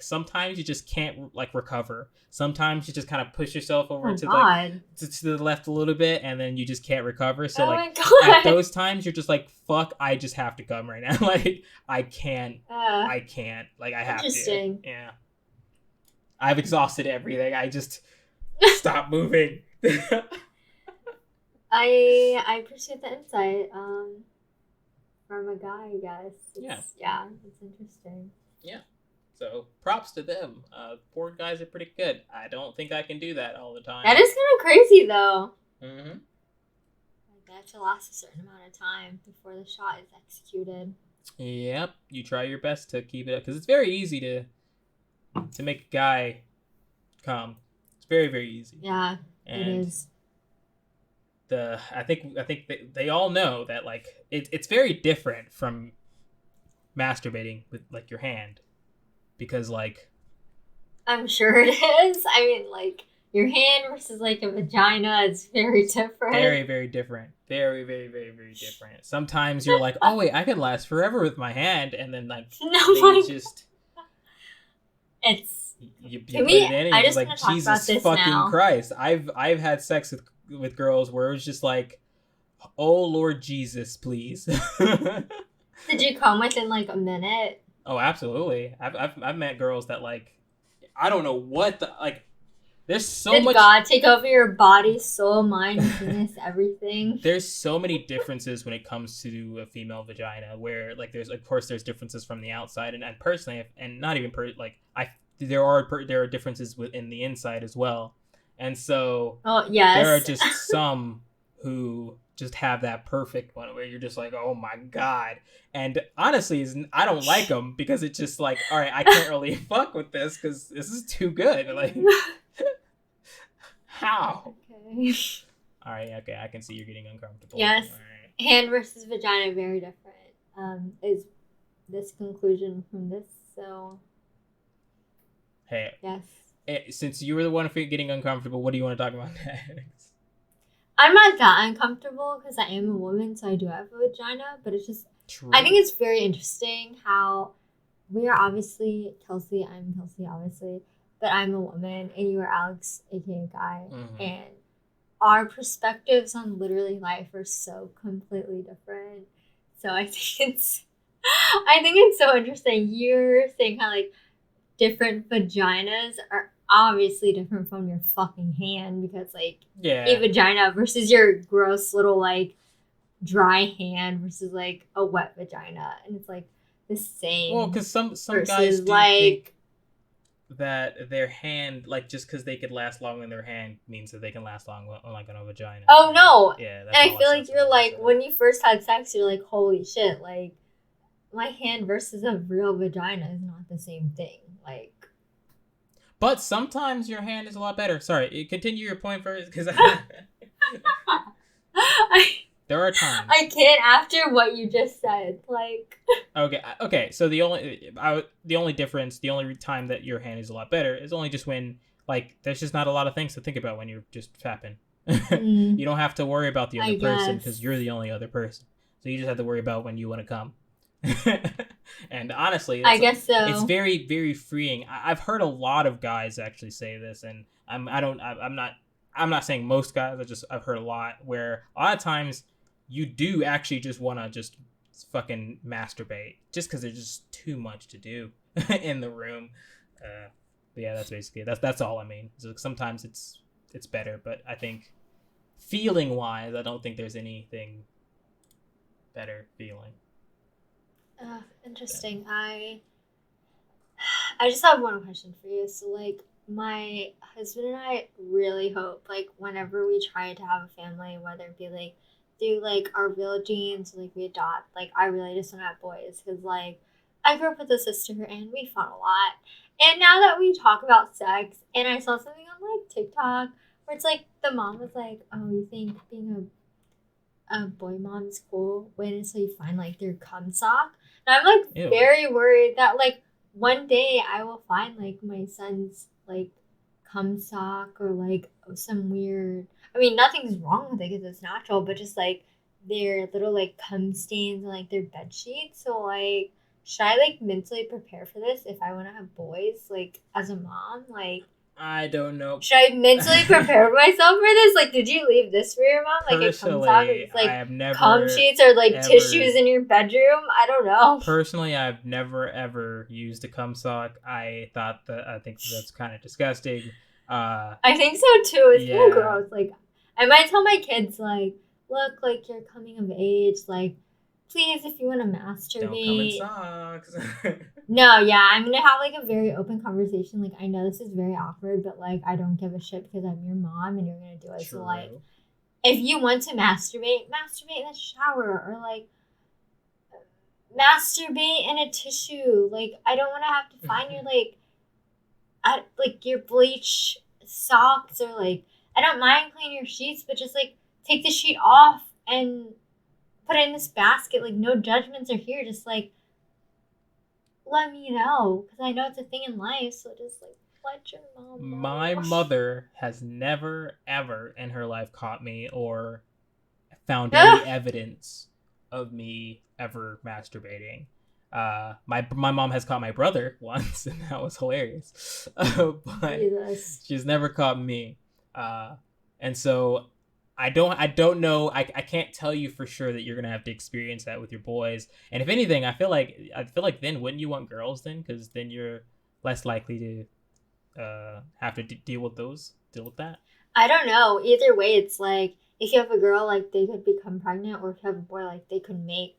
sometimes you just can't like recover. Sometimes you just kind of push yourself over to the left a little bit, and then you just can't recover. So at those times you're just like, fuck, I just have to come right now. Like I can't. Like I have to. Yeah. I've exhausted everything. I just stop moving. I appreciate the insight from a guy, I guess. It's interesting. Yeah. So props to them. Porn guys are pretty good. I don't think I can do that all the time. That is kind of crazy, though. Mm-hmm. Like, that to last a certain amount of time before the shot is executed. Yep. You try your best to keep it up, because it's very easy to make a guy come. It's very, very easy. Yeah, it is. I think they all know that like it's very different from masturbating with like your hand, because like I'm sure it is. I mean, like your hand versus like a vagina is very different. Very, very different. Very, very, very, very different. Sometimes you're like, oh wait, I could last forever with my hand, and then like it's you put it in, and you're like, Jesus fucking Christ. I've had sex with girls where it was just like, oh Lord Jesus, please. Did you come within like a minute? Oh, absolutely. I've met girls that like, I don't know what the like. There's so much. Did God take over your body, soul, mind, penis, everything? There's so many differences when it comes to a female vagina, where like there's differences from the outside, and personally, and not even there are differences within the inside as well. And so there are just some who just have that perfect one where you're just like, oh my God. And honestly, I don't like them, because it's just like, all right, I can't really fuck with this because this is too good. Like, how? Okay. All right, okay, I can see you're getting uncomfortable. Yes. Right. Hand versus vagina, very different. Is this conclusion from this, so... Hey. Yes. Since you were the one getting uncomfortable, what do you want to talk about next? I'm not that uncomfortable because I am a woman, so I do have a vagina. But it's just, true. I think it's very interesting how we are obviously Kelsea. I'm Kelsea, obviously, but I'm a woman, and you are Alex, aka Guy, and our perspectives on literally life are so completely different. So I think it's so interesting. You're saying how like different vaginas obviously different from your fucking hand because like Yeah. a vagina versus your gross little like dry hand versus like a wet vagina, and it's like the same. Well, because some versus, guys do like, think that their hand, like, just because they could last long in their hand means that they can last long like on a vagina. Oh no! Yeah, and I feel like you're like when you first had sex, you're like, holy shit, like my hand versus a real vagina is not the same thing. Like, but sometimes your hand is a lot better. Sorry, continue your point first, because there are times I can't after what you just said. Like, okay. So the only difference, the only time that your hand is a lot better is only just when like there's just not a lot of things to think about when you're just fapping. You don't have to worry about the other person because you're the only other person. So you just have to worry about when you want to come. And honestly, I guess so. It's very, very freeing. I've heard a lot of guys actually say this, and I'm not saying most guys. I've heard a lot where a lot of times you do actually just want to just fucking masturbate just because there's just too much to do in the room. But yeah, that's basically that's all I mean. So sometimes it's better, but I think feeling wise, I don't think there's anything better feeling. Interesting. I just have one question for you. So like my husband and I really hope like whenever we try to have a family, whether it be like through like our real genes, like we adopt, like I really just want to have boys because like I grew up with a sister and we fought a lot. And now that we talk about sex, and I saw something on like TikTok where it's like the mom was like, "Oh, you think being a boy mom's cool? Wait until you find like their cum sock." And I'm like Ew. very worried that like one day I will find like my son's like cum sock or like some weird. I mean, nothing's wrong with it because it's natural, but just like their little like cum stains on like their bed sheets. So like, should I like mentally prepare for this if I want to have boys like as a mom? Like, I don't know. should I mentally prepare myself for this? Like, did you leave this for your mom? Like, it comes out as like I have never, cum sheets or like tissues in your bedroom. I don't know. Personally, I've never ever used a cum sock. I think that's kind of disgusting. I think so too. It's kind of gross. Like, I might tell my kids like, look, like you're coming of age. Like, please, if you want to masturbate, don't come in socks. No, yeah, I'm gonna have like a very open conversation. Like, I know this is very awkward, but like, I don't give a shit because I'm your mom and you're gonna do it. True. So like, if you want to masturbate in the shower or like masturbate in a tissue. Like, I don't want to have to find your like your bleach socks or like I don't mind cleaning your sheets, but just like take the sheet off and put it in this basket. Like, no judgments are here. Just like let me know because I know it's a thing in life. So just like let your mom know. My mother has never ever in her life caught me or found any evidence of me ever masturbating. My mom has caught my brother once, and that was hilarious. But she's never caught me. And so I don't know. I can't tell you for sure that you're gonna have to experience that with your boys. And if anything, I feel like then wouldn't you want girls then? Because then you're less likely to have to deal with that. I don't know. Either way, it's like if you have a girl, like they could become pregnant, or if you have a boy, like they could make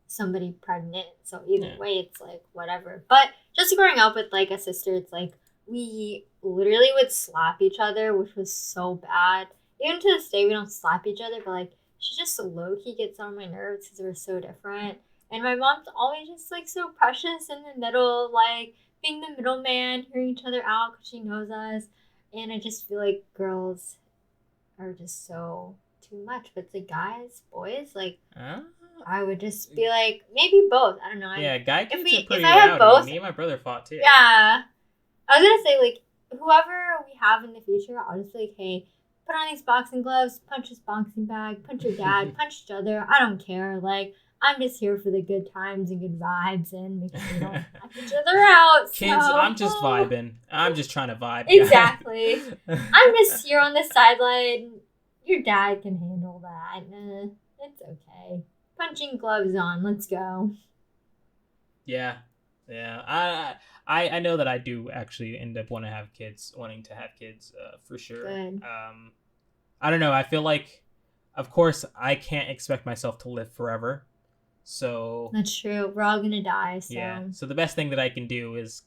somebody pregnant. So either way, it's like whatever. But just growing up with like a sister, it's like we literally would slap each other, which was so bad. Even to this day, we don't slap each other, but like she just low key gets on my nerves because we're so different. And my mom's always just like so precious in the middle, like being the middleman, hearing each other out because she knows us. And I just feel like girls are just so too much. But the guys, boys, like I would just be like maybe both. I don't know. Yeah, guy kids are pretty if I rowdy. have both, me and my brother fought too. Yeah, I was gonna say like whoever we have in the future, I'll just be like, hey, put on these boxing gloves, punch this boxing bag, punch your dad, punch each other. I don't care. Like, I'm just here for the good times and good vibes and making sure we don't knock each other out. Kids, so. I'm just vibing. I'm just trying to vibe. Exactly. I'm just here on the sideline. Your dad can handle that. It's okay. Punching gloves on. Let's go. Yeah. Yeah, I know that I do actually end up wanting to have kids, for sure. Good. I don't know. I feel like, of course, I can't expect myself to live forever. So That's true. We're all gonna die, yeah. so. So the best thing that I can do is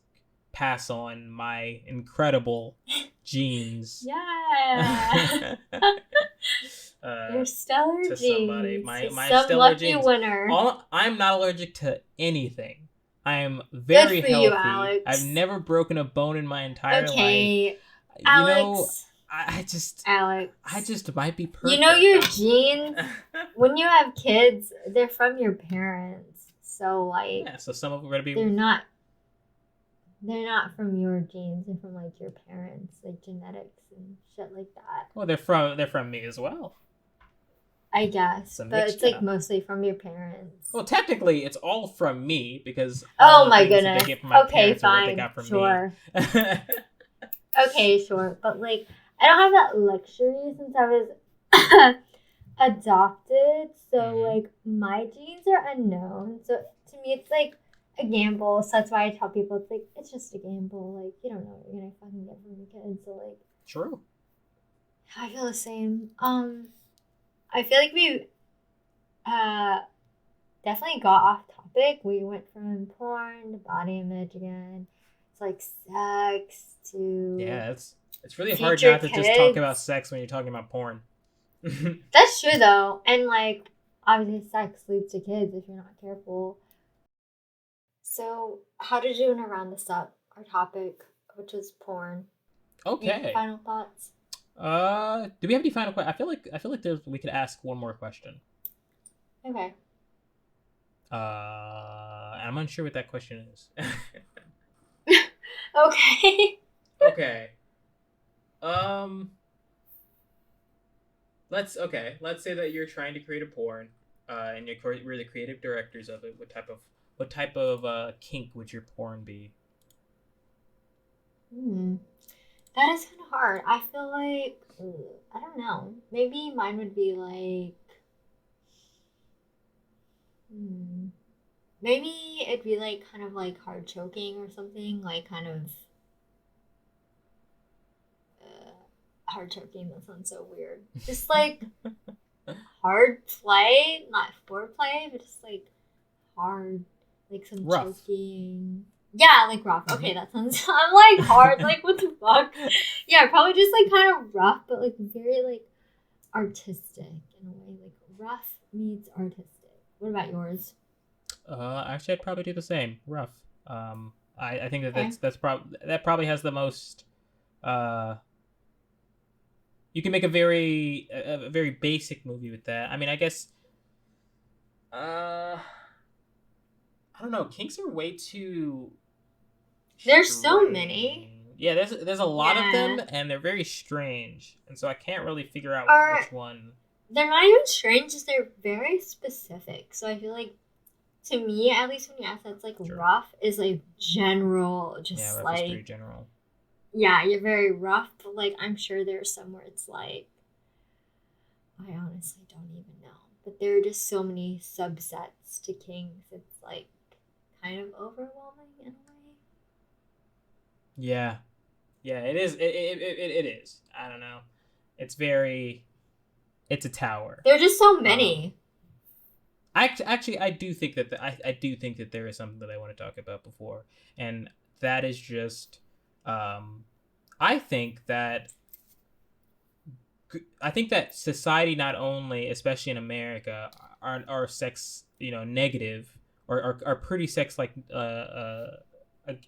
pass on my incredible genes. Yeah. uh, Your stellar to somebody. genes. To My some stellar lucky genes. winner. I'm not allergic to anything. I am Good very for you, healthy. I've Alex. never broken a bone in my entire life. Okay, You know, Alex. I just Alex. might be You know perfect. your genes, when you have kids, they're from your parents. So like Yeah, so some of them are gonna be. they're not from your genes, they're from like your parents, like genetics and shit like that. Well, they're from me as well. I guess. It's a But it's like mixture. mostly from your parents. Well, technically, it's all from me because all Oh the my things that they goodness. get from my Okay, parents are what they fine. got from Sure. me. Okay, sure. But like I don't have that luxury since I was adopted. So Mhm. like my genes are unknown. So to me it's like a gamble. So that's why I tell people it's like it's just a gamble. Like you don't know what you're gonna fucking get from your kids. So like True. I feel the same. I feel like we uh definitely got off topic. We went from porn to body image again. It's like sex to Yeah, it's really hard future not to just talk about kids. sex when you're talking about porn. That's true though. And like obviously sex leads to kids if you're not careful. So how did you want to round this up? Our topic, which is porn. Any Okay. final thoughts? Do we have any final questions? I feel like we could ask one more question. Okay. I'm unsure what that question is. Okay. Okay. Um. Let's say that you're trying to create a porn, and we're the creative directors of it. What type of kink would your porn be? That is kind of hard. I feel like I don't know. Maybe mine would be like hmm, maybe it'd be like kind of like hard choking or something, like kind of uh, hard choking. That sounds so weird. Just like hard play, not foreplay, but just like hard, like some Rough. choking. Yeah, like rough. Mm-hmm. Okay, that sounds. I'm like hard. Like what the fuck? Yeah, probably just like kind of rough, but like very like artistic in a way. Like rough meets artistic. What about yours? Actually, I'd probably do the same. Rough. I think that Okay. that probably has the most. Uh, you can make a very basic movie with that. I mean, I guess. I don't know. Kinks are way too There's so strange. many. Yeah, there's a lot of them, Yeah. and they're very strange, and so I can't really figure out Or which one. they're not even strange, just they're very specific. So I feel like to me, at least when you ask that's like Sure. rough is like general, Yeah, just rough is pretty like general. yeah, you're very rough, but like I'm sure there's some where it's like I honestly don't even know. But there are just so many subsets to kings. It's like kind of overwhelming in a way. Yeah, yeah, it is. It is. I don't know. It's very. It's a tower. There are just so Um, many. I do think that I do think that there is something that I want to talk about before, and that is just, um, I think that society, not only, especially in America, are sex, negative, or are pretty sex like,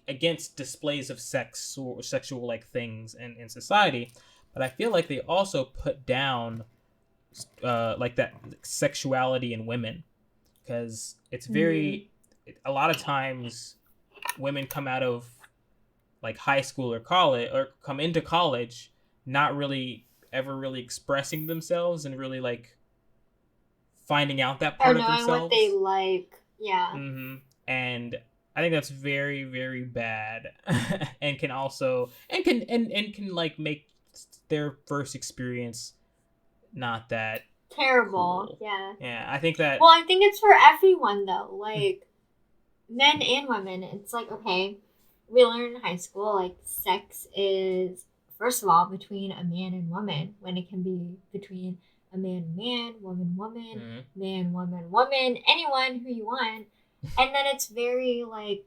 against displays of sex or sexual like things in society, but I feel like they also put down, like that sexuality in women, because it's Mm. very, a lot of times women come out of like high school or college, or come into college, not really ever really expressing themselves and really like finding out that Or part of knowing what they themselves. like. Yeah. And I think that's very, very bad. And can also, and can like make their first experience not that Terrible. cool. Yeah. Yeah, I think that. Well, I think it's for everyone though. Like men and women, it's like, okay, we learn in high school, like, sex is, first of all, between a man and woman, when it can be between a man, woman, man, woman, anyone who you want. And then it's very, like,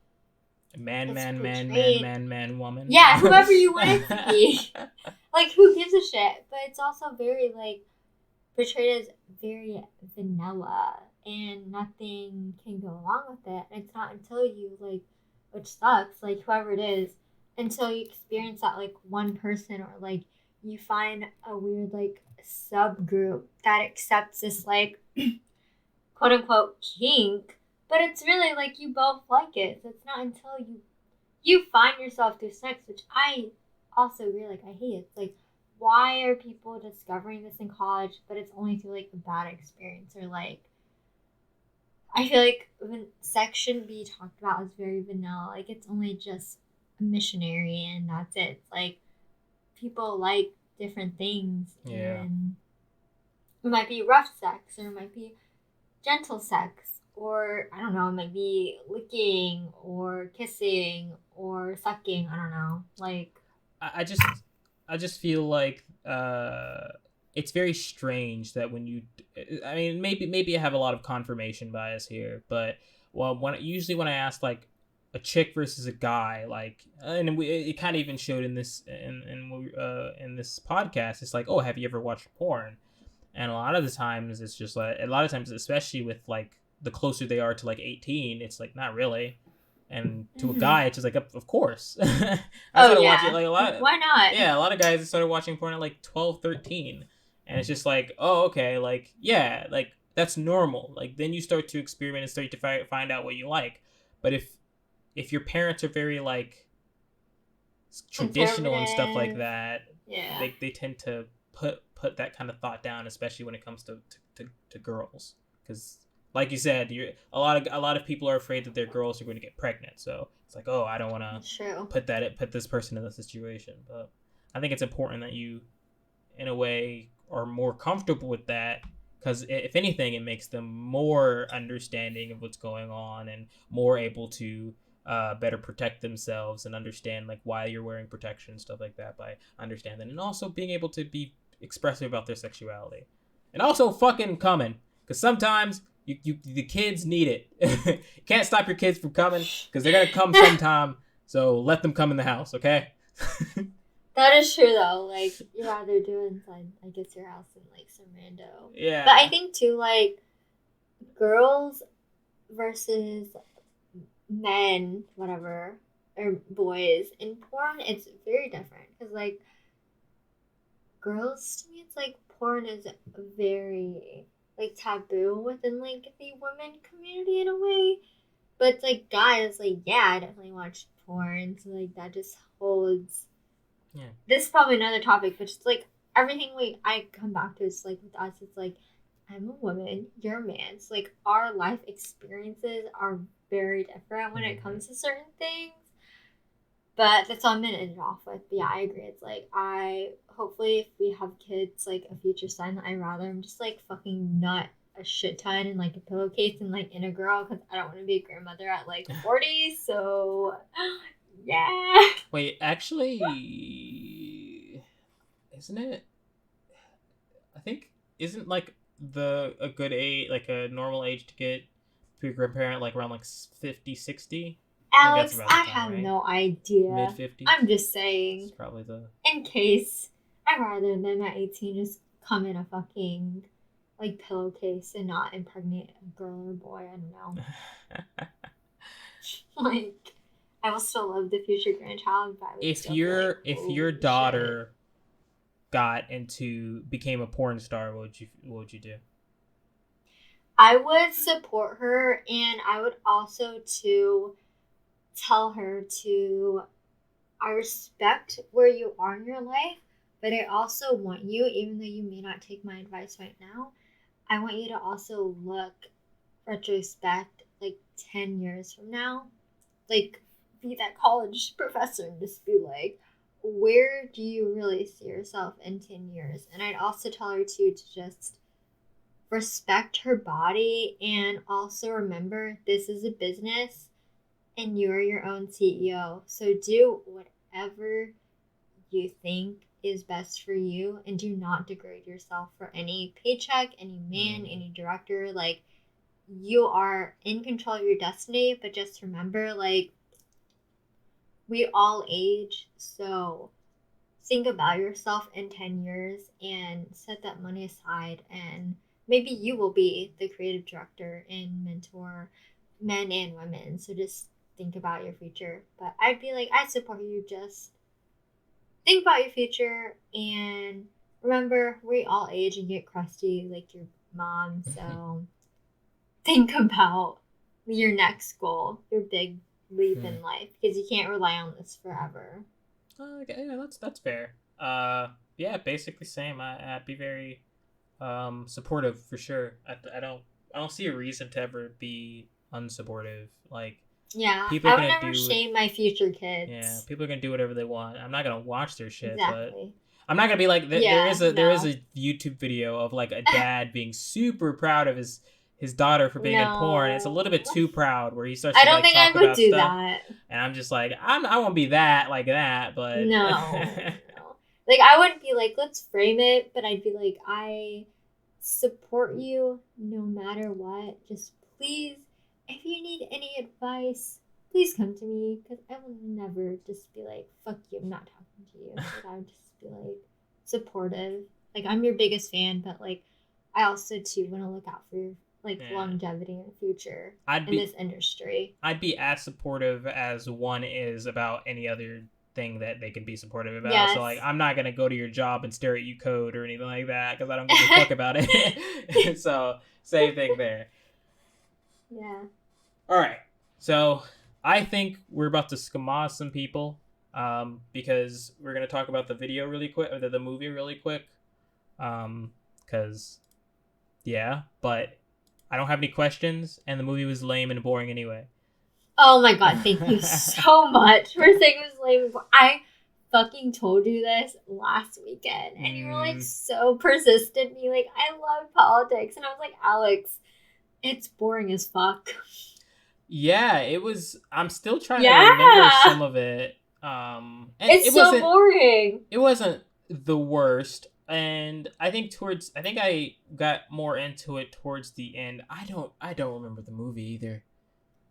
Man, it's man, man, man, portrayed. man, man, woman. Yeah, whoever you want it to be. Like, who gives a shit? But it's also very, like, portrayed as very vanilla, and nothing can go along with it. And it's not until you, like, which sucks, like, whoever it is, until you experience that, like, one person, or, like, you find a weird, like, subgroup that accepts this, like, quote unquote kink, but it's really like you both like it. So it's not until you find yourself through sex, which I also really like. I hate it. It's like, why are people discovering this in college, but it's only through, like, a bad experience, or, like, I feel like when sex shouldn't be talked about as very vanilla. Like, it's only just a missionary and that's it. It's like, people like different things, Yeah. and it might be rough sex, or it might be gentle sex, or I don't know, it might be licking or kissing or sucking. I don't know. Like, I just feel like it's very strange that when you, I mean, maybe I have a lot of confirmation bias here, but well, when I ask like a chick versus a guy, like, and it kind of even showed in this in this podcast. It's like, oh, have you ever watched porn? And a lot of the times it's just like, a lot of times, especially with like the closer they are to like 18, it's like not really. And to a guy, it's just like, of course. I started watching like a lot. Why not? Yeah, a lot of guys started watching porn at like 12, 13. And it's just like, oh, okay, like, yeah, like that's normal. Like then you start to experiment and start to find out what you like. But if your parents are very like traditional and stuff like that, Yeah. they tend to put that kind of thought down, especially when it comes to girls, because like you said, a lot of people are afraid that their girls are going to get pregnant, so it's like, oh, I don't want to put this person in the situation. But I think it's important that you, in a way, are more comfortable with that, because if anything, it makes them more understanding of what's going on and more able to better protect themselves and understand like why you're wearing protection and stuff like that, by understanding, and also being able to be expressive about their sexuality, and also fucking coming, because sometimes you the kids need it. You can't stop your kids from coming, because they're gonna come sometime, so let them come in the house, okay? That is true, though. Like, you'd rather do it inside, I guess, your house than, like, some rando. Yeah. But I think, too, like, girls versus men, whatever, or boys in porn, it's very different. Because, like, girls, to me, it's like porn is very, like, taboo within, like, the women community in a way. But it's like, guys, like, yeah, I definitely watch porn, so, like, that just holds. Yeah. This is probably another topic, but it's like everything I come back to is like with us, it's like, I'm a woman, you're a man. It's like our life experiences are very different when it comes to certain things. But that's all I'm gonna end it off with. But yeah, I agree. It's like, hopefully if we have kids, like a future son, I rather him just like fucking nut a shit ton in like a pillowcase and like in a girl, because I don't want to be a grandmother at like 40. So yeah. Wait, actually, isn't it? I think, isn't like a good age, like a normal age to get to your grandparent, like around like 50, 60? Alex, I have no idea. Mid-50s? I'm just saying. It's probably the... In case, I'd rather them at 18 just come in a fucking, like, pillowcase and not impregnate a girl or boy. I don't know. Like, I will still love the future grandchild, but if your daughter became a porn star, what would you do? I would support her, and I would also tell her I respect where you are in your life, but I also want you, even though you may not take my advice right now, I want you to also look retrospect like 10 years from now, like be that college professor and just be like, where do you really see yourself in 10 years? And I'd also tell her to just respect her body, and also remember, this is a business. and you're your own CEO. So do whatever you think is best for you, and do not degrade yourself for any paycheck, any man, any director. Like, you are in control of your destiny, but just remember, like, we all age, so think about yourself in 10 years and set that money aside, and maybe you will be the creative director and mentor men and women. So just think about your future. But I'd be like, I support you. Just think about your future, and remember, we all age and get crusty like your mom. So think about your next goal, your big leap in life, because you can't rely on this forever. Okay, yeah, that's fair. Yeah, basically same. I'd be very supportive for sure. I don't see a reason to ever be unsupportive. Like, yeah, people I are would gonna never do shame my future kids. yeah, people are gonna do whatever they want. I'm not gonna watch their shit, but Exactly. I'm not gonna be like there is no. a YouTube video of like a dad being super proud of his daughter for being in porn. It's a little bit too proud where he starts I to don't like think I talk would about do stuff, that. and I'm just like I won't be that like that, but No. Like, I wouldn't be like, let's frame it, but I'd be like, I support you no matter what. Just please, if you need any advice, please come to me, because I will never just be like, fuck you, I'm not talking to you. Like, I would just be like supportive. Like, I'm your biggest fan, but like, I also too want to look out for your like longevity in the future in this industry. I'd be as supportive as one is about any other thing that they can be supportive about. Yes. So like, I'm not gonna go to your job and stare at you code or anything like that because I don't give a fuck about it. So same thing there. Yeah. All right. So I think we're about to schmozz some people because we're gonna talk about the video really quick, or the movie really quick. Because yeah, but I don't have any questions, and the movie was lame and boring anyway. Oh my god, thank you so much for saying it was lame. I fucking told you this last weekend, and you were like so persistent. You like, I love politics, and I was like, Alex, it's boring as fuck. Yeah, it was. I'm still trying to remember some of it. And it's so boring. It wasn't the worst, and I think I got more into it towards the end. I don't remember the movie either.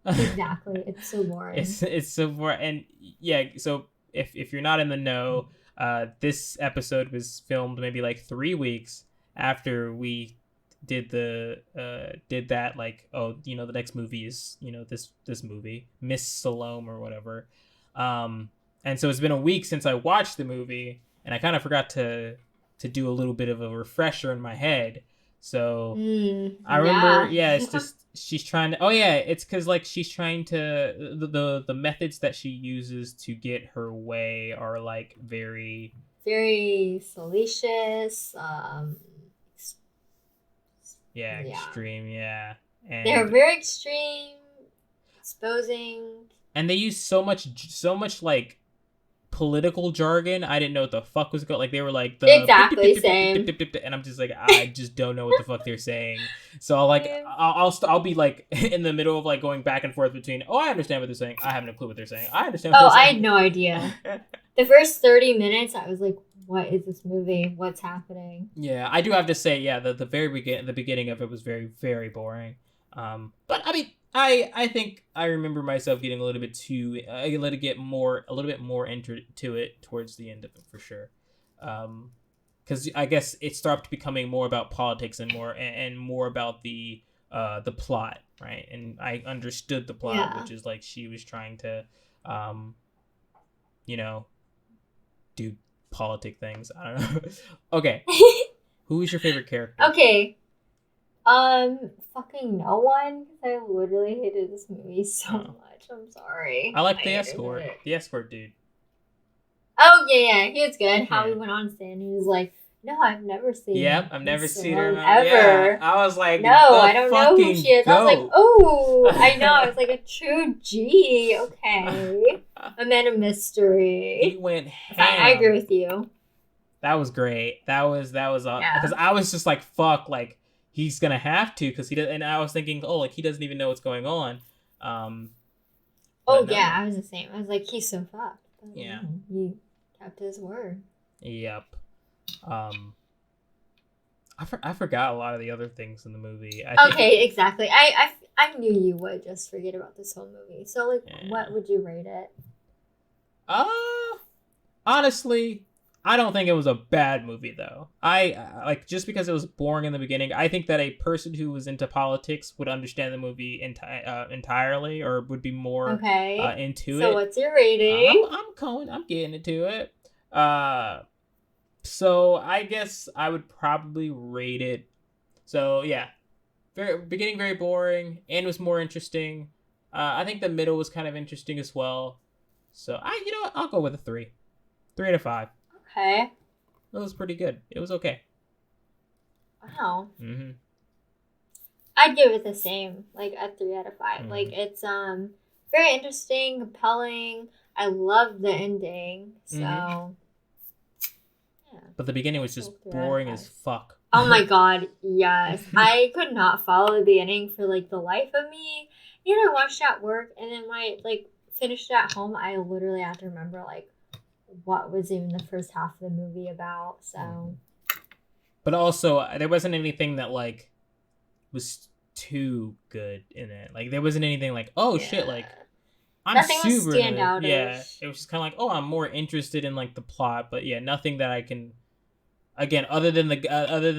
Exactly, it's so boring. It's so boring, and yeah. So if you're not in the know, this episode was filmed maybe like 3 weeks after we did that, like, oh, you know, the next movie is, you know, this movie, Miss Salone or whatever. And so it's been a week since I watched the movie, and I kind of forgot to do a little bit of a refresher in my head. So I remember, it's just she's trying to. Oh yeah, it's because like she's trying to the methods that she uses to get her way are like very salacious. Extreme. Yeah, and they're very extreme, exposing, and they use so much like political jargon. I didn't know what the fuck was going. Like, they were like exactly same, and I'm just like, I just don't know what the fuck they're saying. So I'll be like in the middle of like going back and forth between, oh, I understand what they're saying, I have no clue what they're saying, I understand. I had no idea. The first 30 minutes, I was like, what is this movie? What's happening? Yeah, I do have to say, yeah, the beginning of it was very, very boring. But I mean, I think I remember myself getting a little bit more into it towards the end of it for sure. Because I guess it stopped becoming more about politics and more about the plot, right? And I understood the plot, which is like she was trying to, you know, do politic things. I don't know. Okay. Who is your favorite character? Okay. Fucking no one. I literally hated this movie so much. I'm sorry. I like the escort. The escort dude. Oh yeah, he was good. How he went on stand, he was like, "No, I've never seen. Yep, I've never seen her ever." Yeah. I was like, "No, I don't know who she is." I was like, "Oh, I know." I was like, a true G. Okay, a man of mystery. He went ham. I agree with you. That was great. That was because I was just like, fuck, like he's gonna have to, because he does. And I was thinking, oh, like he doesn't even know what's going on. Oh But yeah, no. I was the same. I was like, he's so fucked. But, Yeah. he kept his word. Yep. I forgot a lot of the other things in the movie. I think. Okay, exactly. I knew you would just forget about this whole movie. So like, Yeah. what would you rate it? Uh, honestly, I don't think it was a bad movie though. I like just because it was boring in the beginning. I think that a person who was into politics would understand the movie entirely, or would be more Okay. into So it. what's your rating? I'm getting into it. So I guess I would probably rate it. So yeah, very beginning very boring, and was more interesting. I think the middle was kind of interesting as well. So you know what, I'll go with a 3 out of 5. Okay. It was pretty good. It was okay. Wow. Mm-hmm. I'd give it the same, like a 3 out of 5. Mm-hmm. Like it's very interesting, compelling. I love the ending. So yeah. But the beginning was Also just 3 out of boring 5. as fuck. Oh my god, yes. I could not follow the beginning for like the life of me. You know, I watched it at work and then when I like finished it at home, I literally have to remember like what was even the first half of the movie about. So But also, there wasn't anything that like was too good in it. Like there wasn't anything like, oh shit, like yeah. I'm Nothing was super into it. Yeah, standoutish. it was just kind of like, oh, I'm more interested in like the plot, but yeah, nothing that I can. Again, other than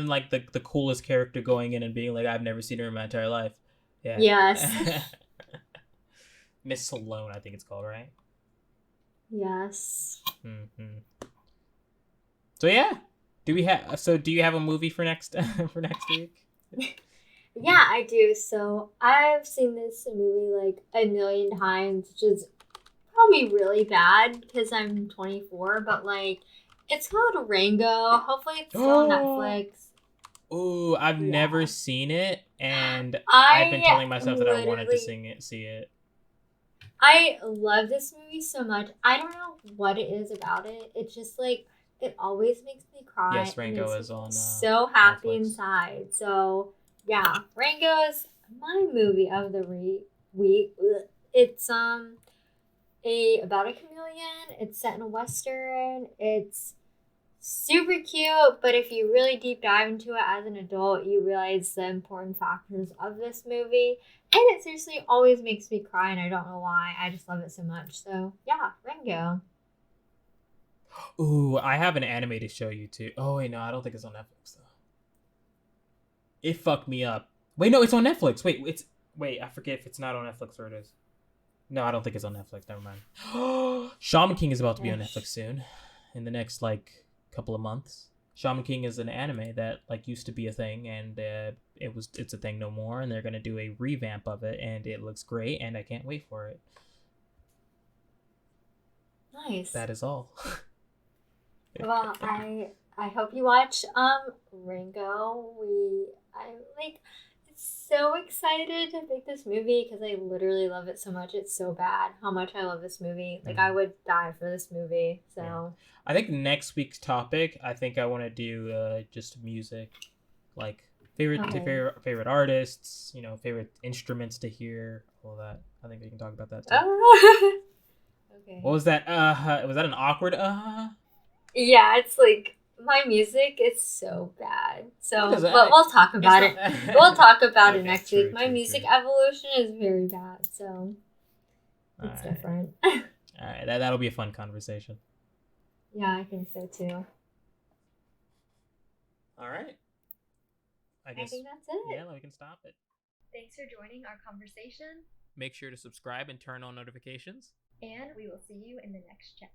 like the coolest character going in and being like, I've never seen her in my entire life. Yeah. Yes. Miss Salone, I think it's called, right? Yes. Mm-hmm. So yeah, do you have a movie for next for next week? Yeah, I do. So I've seen this movie like a million times, which is probably really bad because I'm 24, but like it's called Rango. Hopefully it's still on Oh, Netflix. ooh, I've never Yeah. seen it, and I've been I telling myself that I wanted to literally see it. I love this movie so much. I don't know what it is about it. It's just like it always makes me cry Yes, and Rango makes is me on so happy Netflix. inside. So yeah, Rango is my movie of the week. It's about a chameleon. It's set in a western. It's super cute, but if you really deep dive into it as an adult, you realize the important factors of this movie. And it seriously always makes me cry, and I don't know why. I just love it so much. So, yeah, Rango. Ooh, I have an anime to show you too. Oh wait, no, I don't think it's on Netflix though. It fucked me up. Wait, no, it's on Netflix. Wait, I forget if it's not on Netflix or it is. No, I don't think it's on Netflix. Never mind. Shaman King is about to be on Netflix Ish. soon, in the next like couple of months. Shaman King is an anime that like used to be a thing, and it's a thing no more, and they're gonna do a revamp of it, and it looks great, and I can't wait for it. Nice. That is all. Well, I hope you watch Rango. I'm like so excited to make this movie because I literally love it so much. It's so bad how much I love this movie. Like I would die for this movie. So Yeah. I think next week's topic, I think I want to do just music, like okay. favorite artists, favorite instruments to hear, all that. I think we can talk about that too. Oh. What Okay. was that? Was that an awkward? Yeah, it's like my music is so bad. What is So, but that? we'll talk It's about not. it. We'll talk about it Okay, next week. true, My true, music true. evolution is very bad, so All it's right, different. all right. That'll be a fun conversation. Yeah, I think so too. All right. I I guess think that's it. yeah, we can stop it. Thanks for joining our conversation, Make sure to subscribe and turn on notifications. and we will see you in the next chat.